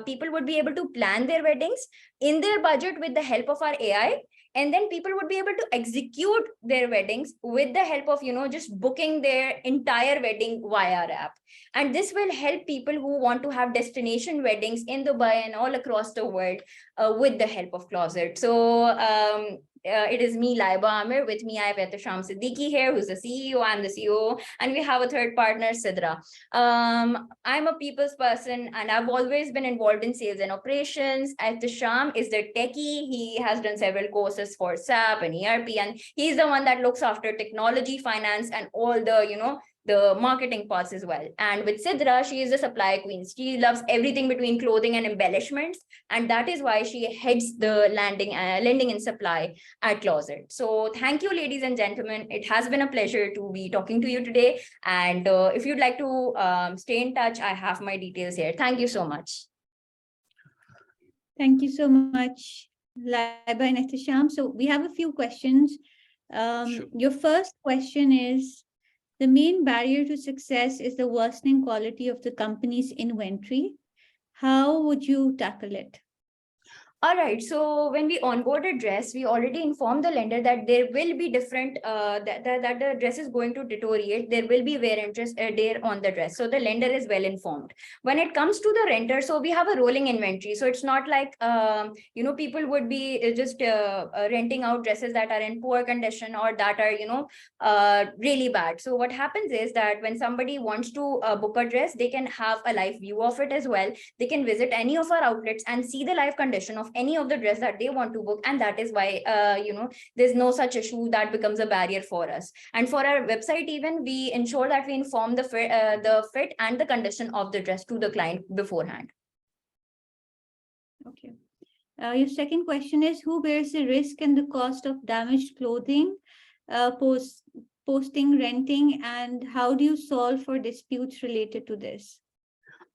people would be able to plan their weddings in their budget with the help of our AI, and then people would be able to execute their weddings with the help of just booking their entire wedding via our app. And this will help people who want to have destination weddings in Dubai and all across the world with the help of Closet. So it is me, Laiba Amir. With me, I have Sham Siddiqui here, who's the CEO. I'm the CEO, and we have a third partner, Sidra. I'm a people's person, and I've always been involved in sales and operations. Sham is the techie. He has done several courses for SAP and ERP, and he's the one that looks after technology, finance, and all the the marketing parts as well. And with Sidra, she is the supply queen. She loves everything between clothing and embellishments, and that is why she heads the lending and supply at Closet. So thank you, ladies and gentlemen. It has been a pleasure to be talking to you today. And if you'd like to stay in touch, I have my details here. Thank you so much. Thank you so much, Laiba and Ehtisham. So we have a few questions. Sure. Your first question is, the main barrier to success is the worsening quality of the company's inventory. How would you tackle it? All right. So when we onboard a dress, we already inform the lender that there will be different, that the dress is going to deteriorate. There will be wear and tear on the dress. So the lender is well informed. When it comes to the renter, so we have a rolling inventory. So it's not like, people would be just renting out dresses that are in poor condition or that are, really bad. So what happens is that when somebody wants to book a dress, they can have a live view of it as well. They can visit any of our outlets and see the live condition of any of the dress that they want to book, and that is why there's no such issue that becomes a barrier for us. And for our website, even we ensure that we inform the fit and the condition of the dress to the client beforehand. Okay. Your second question is, who bears the risk and the cost of damaged clothing, posting, renting, and how do you solve for disputes related to this?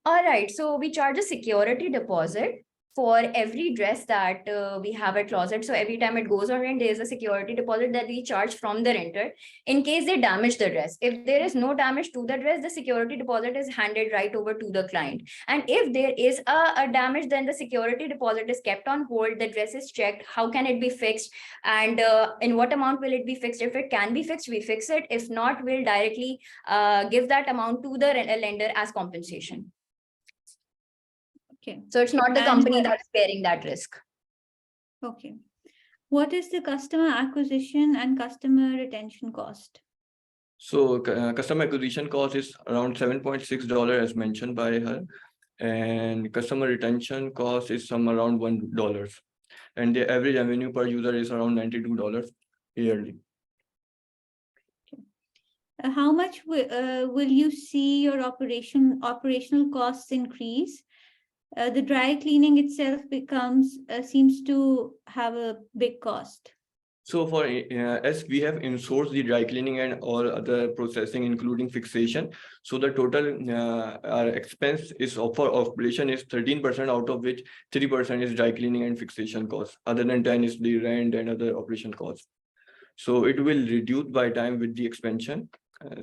All right, so we charge a security deposit for every dress that we have at Closet. So every time it goes on rent, there is a security deposit that we charge from the renter in case they damage the dress. If there is no damage to the dress, the security deposit is handed right over to the client. And if there is a damage, then the security deposit is kept on hold. The dress is checked. How can it be fixed? And in what amount will it be fixed? If it can be fixed, we fix it. If not, we'll directly give that amount to the lender as compensation. Okay. So it's not the company that's bearing that risk. Okay. What is the customer acquisition and customer retention cost? So customer acquisition cost is around $7.6 as mentioned by her, and customer retention cost is some around $1, and the average revenue per user is around $92 yearly. How much will you see your operational costs increase? The dry cleaning itself seems to have a big cost. So for as we have insourced the dry cleaning and all other processing, including fixation, so the total our expense is for operation is 13%, out of which 3% is dry cleaning and fixation costs. Other than 10 is the rent and other operation costs. So it will reduce by time with the expansion.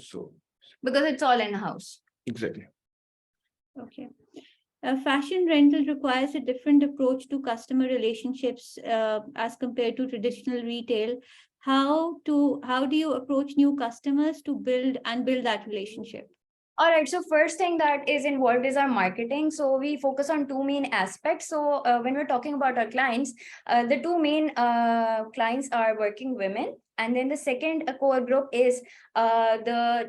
So Because it's all in-house. exactly. Okay. Fashion rental requires a different approach to customer relationships as compared to traditional retail. How do you approach new customers to build that relationship? All right, so first thing that is involved is our marketing. So we focus on two main aspects. So when we're talking about our clients, the two main clients are working women. And then the second core group is the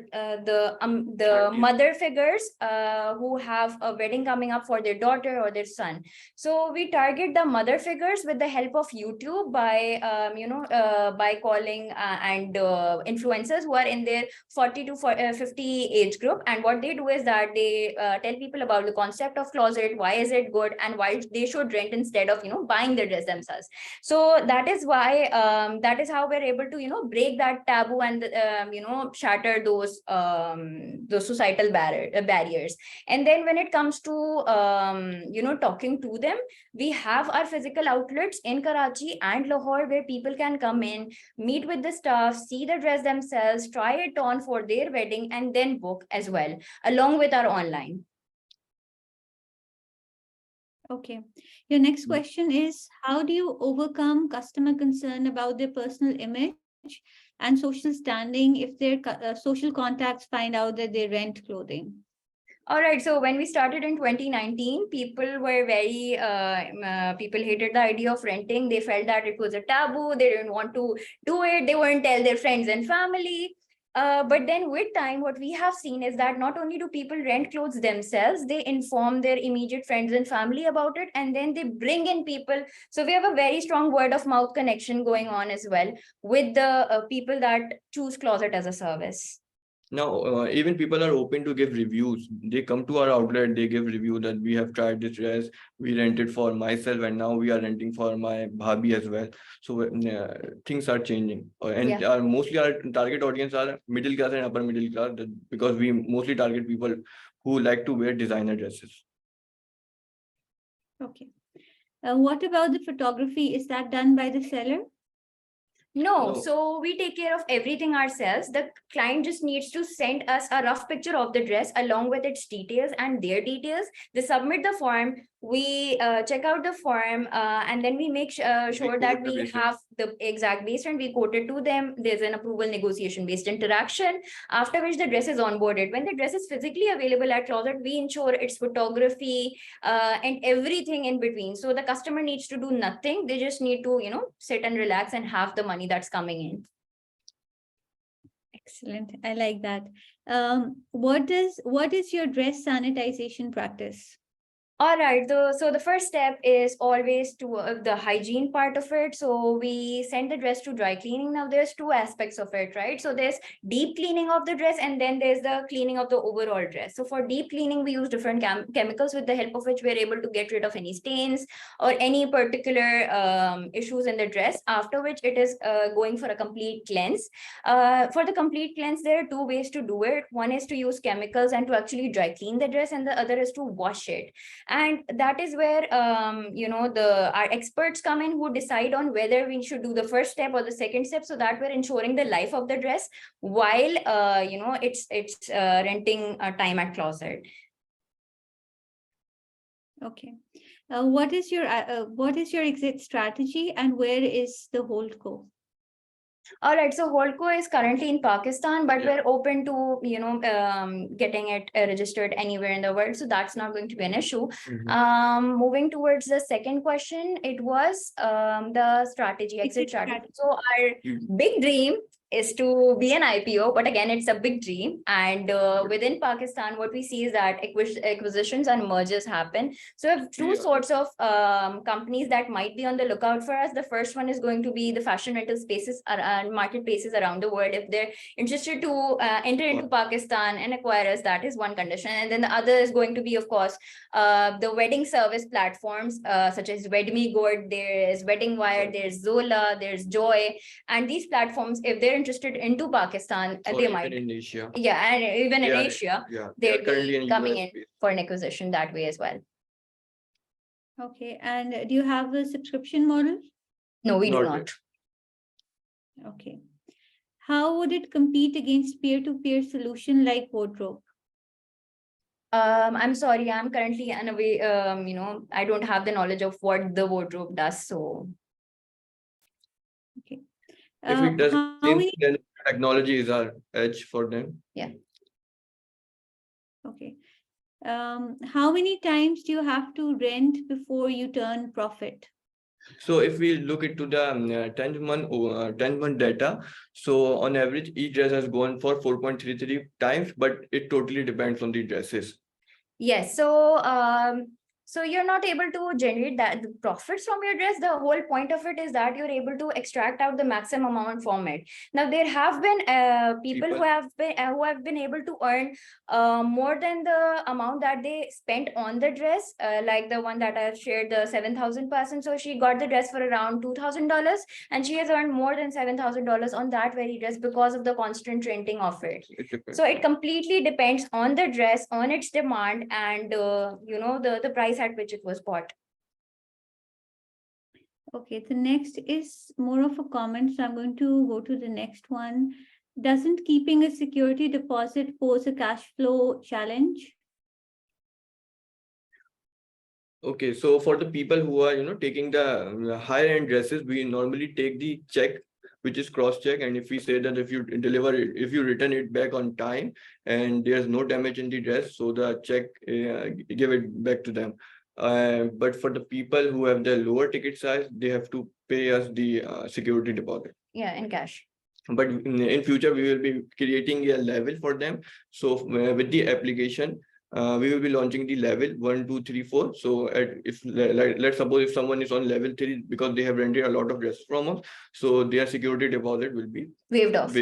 mother figures who have a wedding coming up for their daughter or their son. So we target the mother figures with the help of YouTube by by calling and influencers who are in their 40 to 50 age group. And what they do is that they tell people about the concept of closet, why is it good, and why they should rent instead of buying the dress themselves. So that is why that is how we're able to break that taboo and shatter those societal barriers. And then when it comes to talking to them, we have our physical outlets in Karachi and Lahore where people can come in, meet with the staff, see the dress themselves, try it on for their wedding, and then book as well, along with our online. Okay. Your next question is, how do you overcome customer concern about their personal image and social standing if their social contacts find out that they rent clothing? All right. So when we started in 2019, people were very, people hated the idea of renting. They felt that it was a taboo. They didn't want to do it. They wouldn't tell their friends and family. But then with time, what we have seen is that not only do people rent clothes themselves, they inform their immediate friends and family about it, and then they bring in people. So we have a very strong word of mouth connection going on as well with the people that choose closet as a service. Now, even people are open to give reviews. They come to our outlet, they give review that we have tried this dress, we rented for myself, and now we are renting for my bhabhi as well. So things are changing, and mostly our target audience are middle class and upper middle class, because we mostly target people who like to wear designer dresses. Okay. What about the photography? Is that done by the seller? No, so we take care of everything ourselves. The client just needs to send us a rough picture of the dress along with its details and their details. They submit the form, we check out the form, and then we make sure that we have the exact base and we quote it to them. There's an approval negotiation based interaction, after which the dress is onboarded. When the dress is physically available at closet, we ensure its photography and everything in between. So the customer needs to do nothing. They just need to, sit and relax and have the money that's coming in. Excellent. I like that. What is your dress sanitization practice? All right, so the first step is always to the hygiene part of it. So we send the dress to dry cleaning. Now there's two aspects of it, right? So there's deep cleaning of the dress, and then there's the cleaning of the overall dress. So for deep cleaning, we use different chemicals with the help of which we're able to get rid of any stains or any particular issues in the dress, after which it is going for a complete cleanse. For the complete cleanse, there are two ways to do it. One is to use chemicals and to actually dry clean the dress, and the other is to wash it. And that is where our experts come in, who decide on whether we should do the first step or the second step, so that we're ensuring the life of the dress while it's renting time at closet. Okay. What is your exit strategy, and where is the holdco? All right, so holdco is currently in Pakistan, but we're open to getting it registered anywhere in the world, so that's not going to be an issue. Moving towards the second question, it was the exit strategy. So our big dream is to be an IPO, but again, it's a big dream. And within Pakistan, what we see is that acquisitions and mergers happen. So we have two sorts of companies that might be on the lookout for us. The first one is going to be the fashion rental spaces and marketplaces around the world. If they're interested to enter into Pakistan and acquire us, that is one condition. And then the other is going to be, of course, the wedding service platforms such as WedMeGood, there is Wedding Wire, there's Zola, there's Joy, and these platforms, if they're interested into Pakistan, they might. In Asia. Yeah, and even in Asia, they're currently be coming in for an acquisition that way as well. Okay, and do you have a subscription model? No, we do not. Okay. How would it compete against peer-to-peer solution like Wardrobe? I'm sorry, I'm currently unaware. I don't have the knowledge of what the Wardrobe does. So, okay. If it does, then technology is our edge for them. Yeah. Okay. How many times do you have to rent before you turn profit? So if we look into the 10 month data, so on average, each dress has gone for 4.33 times, but it totally depends on the dresses. Yes. So you're not able to generate the profits from your dress. The whole point of it is that you're able to extract out the maximum amount from it. Now there have been people who have been able to earn more than the amount that they spent on the dress, like the one that I've shared, the 7,000 person. So she got the dress for around $2,000, and she has earned more than $7,000 on that very dress because of the constant renting of it. So it completely depends on the dress, on its demand, and the price at which it was bought. Okay, the next is more of a comment, so I'm going to go to the next one. Doesn't keeping a security deposit pose a cash flow challenge? Okay, so for the people who are taking the higher end dresses, we normally take the check, which is cross check, and if we say that if you deliver it, if you return it back on time and there's no damage in the dress, so the check give it back to them. But for the people who have the lower ticket size, they have to pay us the security deposit. Yeah, in cash. But in future, we will be creating a level for them. So with the application, we will be launching the level 1, 2, 3, 4. So let's suppose if someone is on level 3 because they have rented a lot of dresses from us, so their security deposit will be waived off.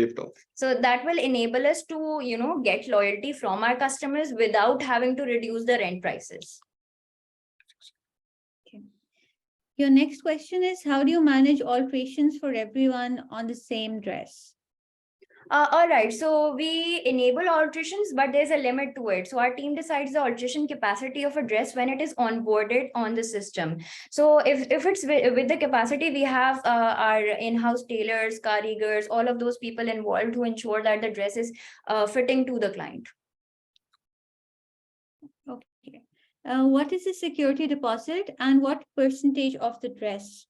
So that will enable us to get loyalty from our customers without having to reduce the rent prices. Okay. Your next question is, how do you manage alterations for everyone on the same dress? All right, so we enable alterations, but there's a limit to it. So our team decides the alteration capacity of a dress when it is onboarded on the system. So if it's with the capacity, we have our in-house tailors, karigars, all of those people involved to ensure that the dress is fitting to the client. Okay. What is the security deposit and what percentage of the dress?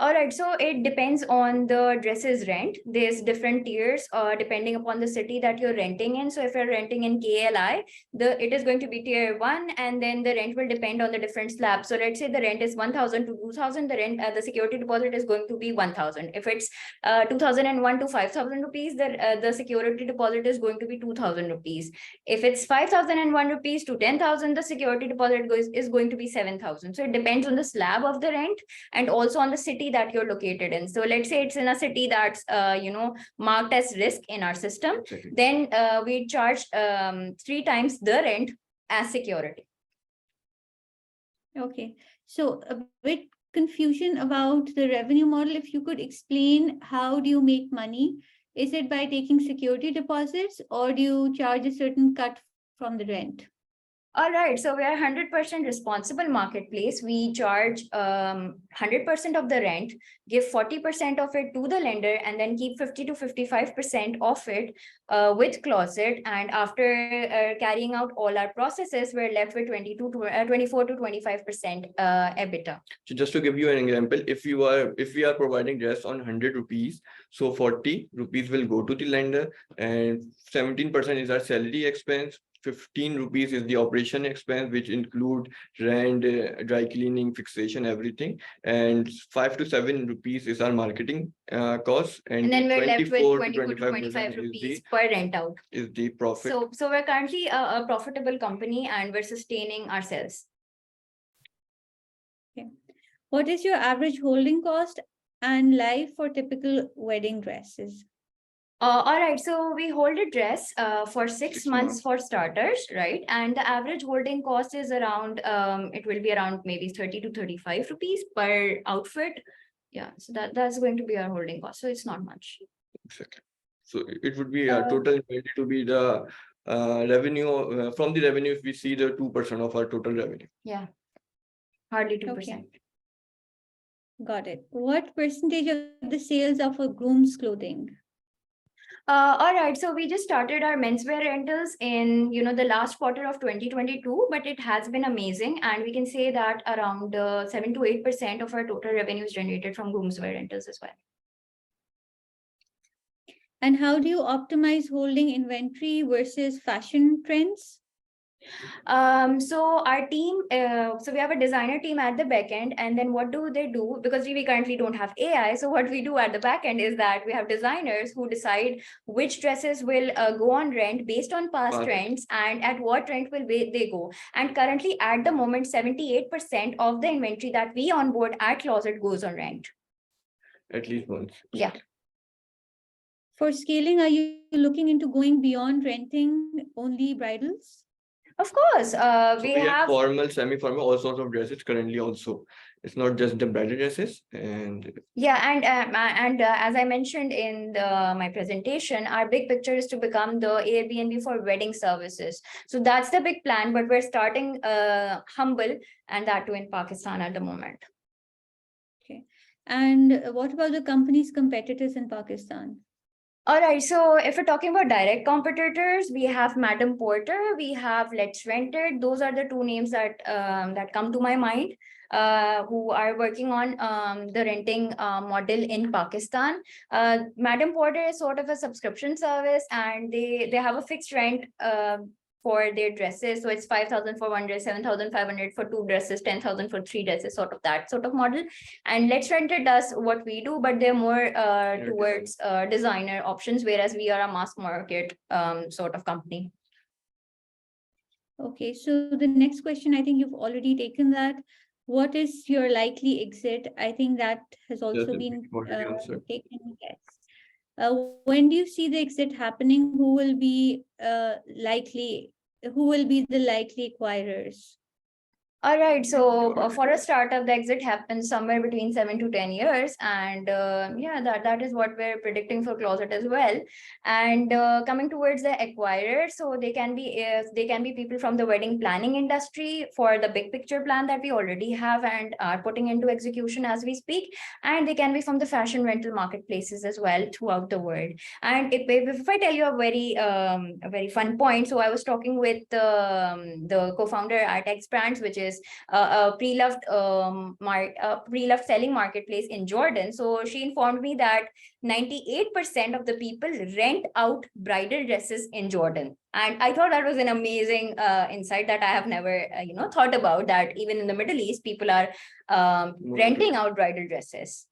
All right, so it depends on the dress's rent. There's different tiers depending upon the city that you're renting in. So if you're renting in KLI, it is going to be tier 1, and then the rent will depend on the different slabs. So let's say the rent is 1,000 to 2,000. The security deposit is going to be 1,000. If it's 2,001 to 5,000 rupees, the security deposit is going to be 2,000 rupees. If it's 5,001 rupees to 10,000, the security deposit is going to be 7,000. So it depends on the slab of the rent and also on the city that you're located in. So let's say it's in a city that's marked as risk in our system, then we charge 3 times the rent as security. Okay, so a bit confusion about the revenue model. If you could explain, how do you make money? Is it by taking security deposits, or do you charge a certain cut from the rent? All right, so we are 100% responsible marketplace. We charge 100% of the rent, give 40% of it to the lender, and then keep 50 to 55% of it with closet. And after carrying out all our processes, we're left with 24 to 25% EBITDA. So just to give you an example, if we are providing dress on 100 rupees, so 40 rupees will go to the lender, and 17% is our salary expense, 15 rupees is the operation expense, which include rent, dry cleaning, fixation, everything. And 5 to 7 rupees is our marketing cost. And then we're left with 24 to 24 to 25 25% rupees per rent out. is the profit. So we're currently a profitable company and we're sustaining ourselves. What is your average holding cost and life for typical wedding dresses? All right, so we hold a dress for 6 6 months months. for starters, right? And the average holding cost is around, it will be around maybe 30 to 35 rupees per outfit. Yeah, so that's going to be our holding cost. So it's not much. Exactly. So it would be total inventory to be the revenue from the revenue. If we see the 2% of our total revenue. Yeah, hardly 2%. Got it. What percentage of the sales are for groom's clothing? All right, so we just started our menswear rentals in the last quarter of 2022, but it has been amazing, and we can say that around 7 to 8% of our total revenue is generated from groomswear rentals as well. And how do you optimize holding inventory versus fashion trends? So our team, so we have a designer team at the back end, and then what do they do? Because we currently don't have AI. So what we do at the back end is that we have designers who decide which dresses will go on rent based on past trends and at what rent will they go. And currently at the moment, 78% of the inventory that we onboard at Closet goes on rent. At least once. Yeah. For scaling, are you looking into going beyond renting only bridals? Of course, So we we have have formal, semi-formal, all sorts of dresses currently also. It's not just the bridal dresses. And as I mentioned in my presentation, our big picture is to become the Airbnb for wedding services. So that's the big plan, but we're starting humble, and that too in Pakistan at the moment. Okay. And what about the company's competitors in Pakistan? All right, so if we're talking about direct competitors, we have Madam Porter, we have Let's Rent It. Those are the two names that that come to my mind, who are working on the renting model in Pakistan. Madam Porter is sort of a subscription service, and they have a fixed rent for their dresses. So it's 5,400, 7,500 for 2 dresses, 10,000 for 3 dresses, sort of that sort of model. And Let's Rent It does what we do, but they're more towards designer options, whereas we are a mass market sort of company. Okay, so the next question, I think you've already taken that. What is your likely exit? I think that has also been taken. Yes. When do you see the exit happening? Who will be the likely acquirers? All right, so for a startup, the exit happens somewhere between 7 to 10 years, and yeah, that is what we're predicting for Closet as well. And coming towards the acquirer, so they can be people from the wedding planning industry for the big picture plan that we already have and are putting into execution as we speak, and they can be from the fashion rental marketplaces as well throughout the world. And if I tell you a very fun point, so I was talking with the co-founder at X Brands, which is a preloved selling marketplace in Jordan. So she informed me that 98% of the people rent out bridal dresses in Jordan. And I thought that was an amazing insight that I have never thought about, that even in the Middle East, people are renting out bridal dresses.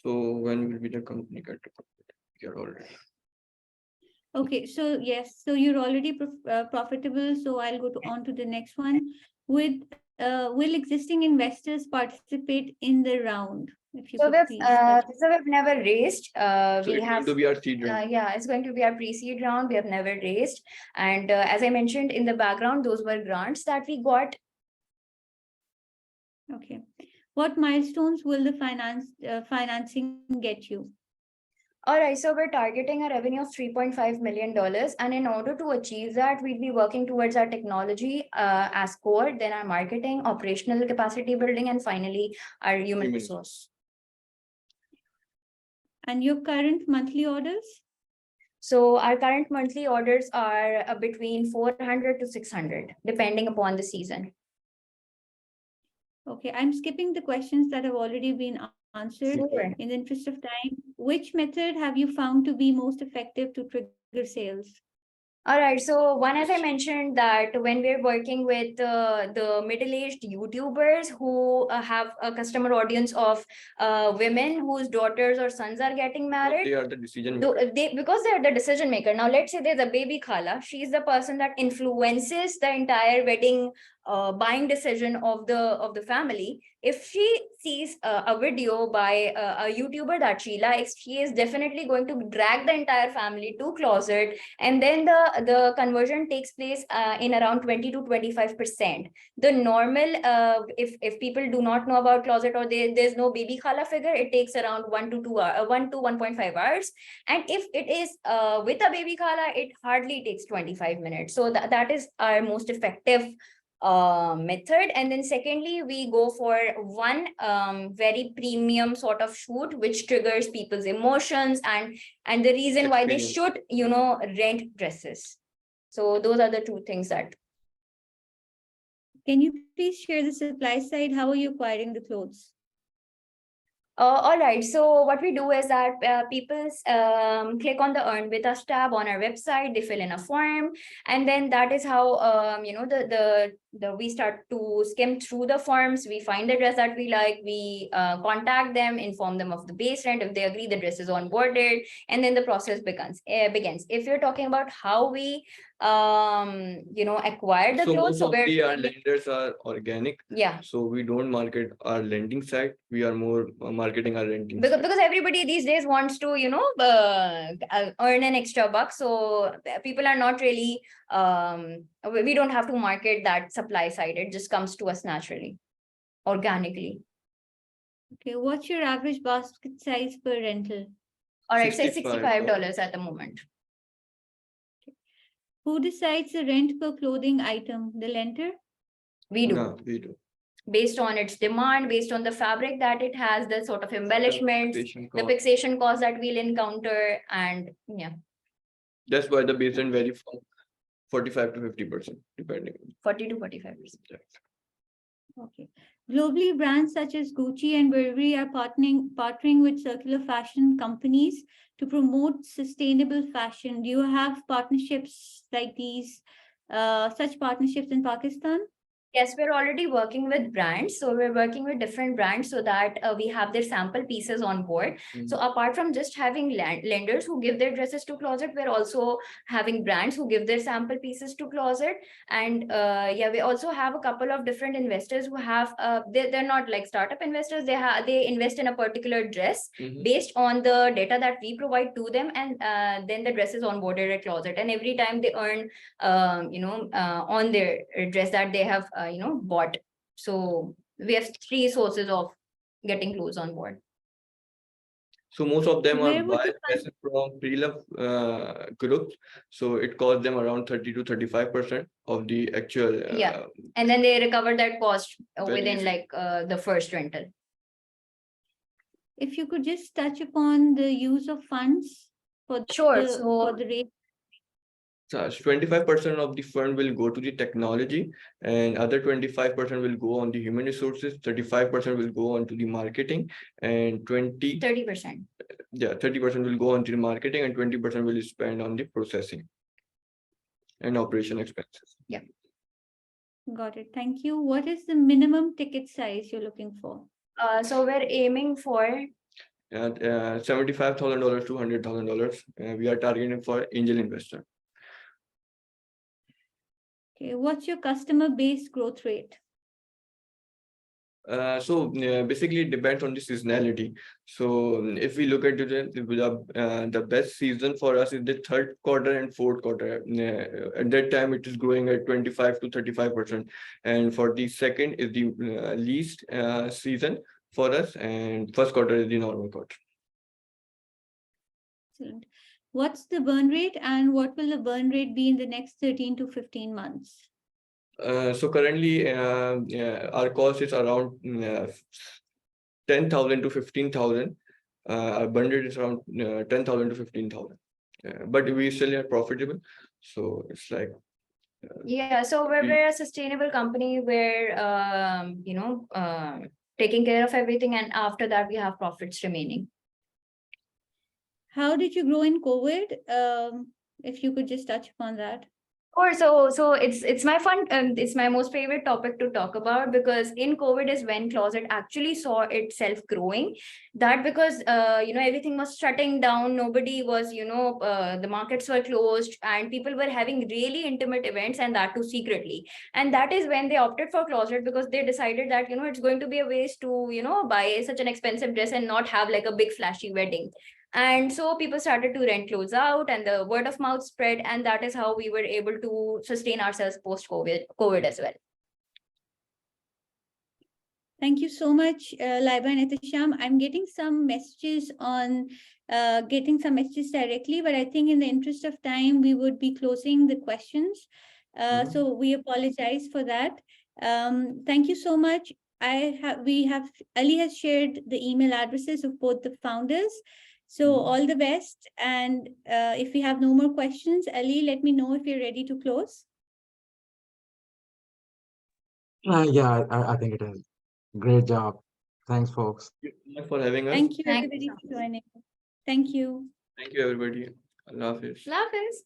So when will be the company get to profit? You're already. Okay, so yes, so you're already profitable. So I'll go on to the next one. Will existing investors participate in the round? If you So could please. we've never raised. So it's going to be our seed round. Yeah, it's going to be our pre-seed round. We have never raised, and as I mentioned in the background, those were grants that we got. Okay, what milestones will the financing get you? All right, so we're targeting a revenue of $3.5 million. And in order to achieve that, we'll be working towards our technology as core, then our marketing, operational capacity building, and finally our human resource. And your current monthly orders? So our current monthly orders are between 400 to 600, depending upon the season. Okay, I'm skipping the questions that have already been answered. Sure. In the interest of time. Which method have you found to be most effective to trigger sales? All right. So one, as I mentioned, that when we're working with the middle-aged YouTubers who have a customer audience of women whose daughters or sons are getting married, they are the decision maker. because they are the decision maker. Now, let's say there's a baby khala. She's the person that influences the entire wedding buying decision of the family. If she sees a video by a YouTuber that she likes, she is definitely going to drag the entire family to closet, and then the conversion takes place in around 20 to 25%. The normal, if people do not know about closet, or there's no baby khala figure, it takes around 1 to 1.5 hours. And if it is with a baby khala, it hardly takes 25 minutes. So that is our most effective method. And then secondly, we go for one very premium sort of shoot which triggers people's emotions and the reason why they should rent dresses. So those are the two things that. Can you please share the supply side? How are you acquiring the clothes? All right. So what we do is that people click on the Earn With Us tab on our website. They fill in a form, and then that is how we start to skim through the forms. We find the dress that we like. We contact them, inform them of the base rent. If they agree, the dress is onboarded, and then the process begins. If you're talking about how we acquire the clothes, most of our lenders are organic. Yeah. So we don't market our lending side. We are more marketing our renting because side. because everybody these days wants to earn an extra buck, so people are not really we don't have to market that supply side. It just comes to us naturally, organically. Okay, what's your average basket size per rental? All right, say $65 at the moment. Who decides the rent per clothing item? The lender? We do. No, we do. Based on its demand, based on the fabric that it has, the sort of embellishments, the fixation cost that we'll encounter, and yeah. That's why the base rent vary from 45 to 50%, depending. 40 to 45%. Okay. Globally, brands such as Gucci and Burberry are partnering with circular fashion companies to promote sustainable fashion. Do you have partnerships like these, such partnerships in Pakistan? Yes, we're already working with brands. So we're working with different brands so that we have their sample pieces on board. So apart from just having lenders who give their dresses to closet, we're also having brands who give their sample pieces to closet. And we also have a couple of different investors who have, they're not like startup investors. They invest in a particular dress based on the data that we provide to them. And then the dress is onboarded at closet. And every time they earn, on their dress that they have, bought. So we have three sources of getting clothes on board. So most of them are buying from preloved groups. So it costs them around 30 to 35% of the actual. And then they recover that cost within the first rental. If you could just touch upon the use of funds for the rate. So 25% of the fund will go to the technology, and other 25% will go on the human resources, 35% will go on to the marketing, and 30%. Yeah, 30% will go on to the marketing, and 20% will spend on the processing and operation expenses. Yeah. Got it. Thank you. What is the minimum ticket size you're looking for? So we're aiming for $75,000 to $100,000. We are targeting for angel investor. Okay, what's your customer base growth rate? Basically it depends on the seasonality. So if we look at the best season for us is the third quarter and fourth quarter. At that time it is growing at 25 to 35%. And for the second is the least season for us, and first quarter is the normal quarter. Excellent. What's the burn rate, and what will the burn rate be in the next 13 to 15 months? So currently our cost is around 10,000 to 15,000. Our burn rate is around 10,000 to 15,000. But we still are profitable. So it's like. So we're a sustainable company. We're taking care of everything, and after that we have profits remaining. How did you grow in COVID? If you could just touch upon that. Or so it's my fun, it's my most favorite topic to talk about, because in COVID is when closet actually saw itself growing. That because everything was shutting down, nobody was, the markets were closed and people were having really intimate events, and that too secretly. And that is when they opted for closet, because they decided that it's going to be a waste to buy such an expensive dress and not have like a big flashy wedding. And so people started to rent clothes out, and the word of mouth spread, and that is how we were able to sustain ourselves post COVID as well. Thank you so much, Laiba and Etisham. I'm getting some messages directly, but I think in the interest of time, we would be closing the questions. So we apologize for that. Thank you so much. Ali has shared the email addresses of both the founders. So all the best. And if we have no more questions, Ali, let me know if you're ready to close. Yeah, I think it is. Great job. Thanks, folks. Thank you so much for having us. Thank you, Thank you everybody, so for joining. Thank you. Thank you, everybody. Allah Hafiz. Love is.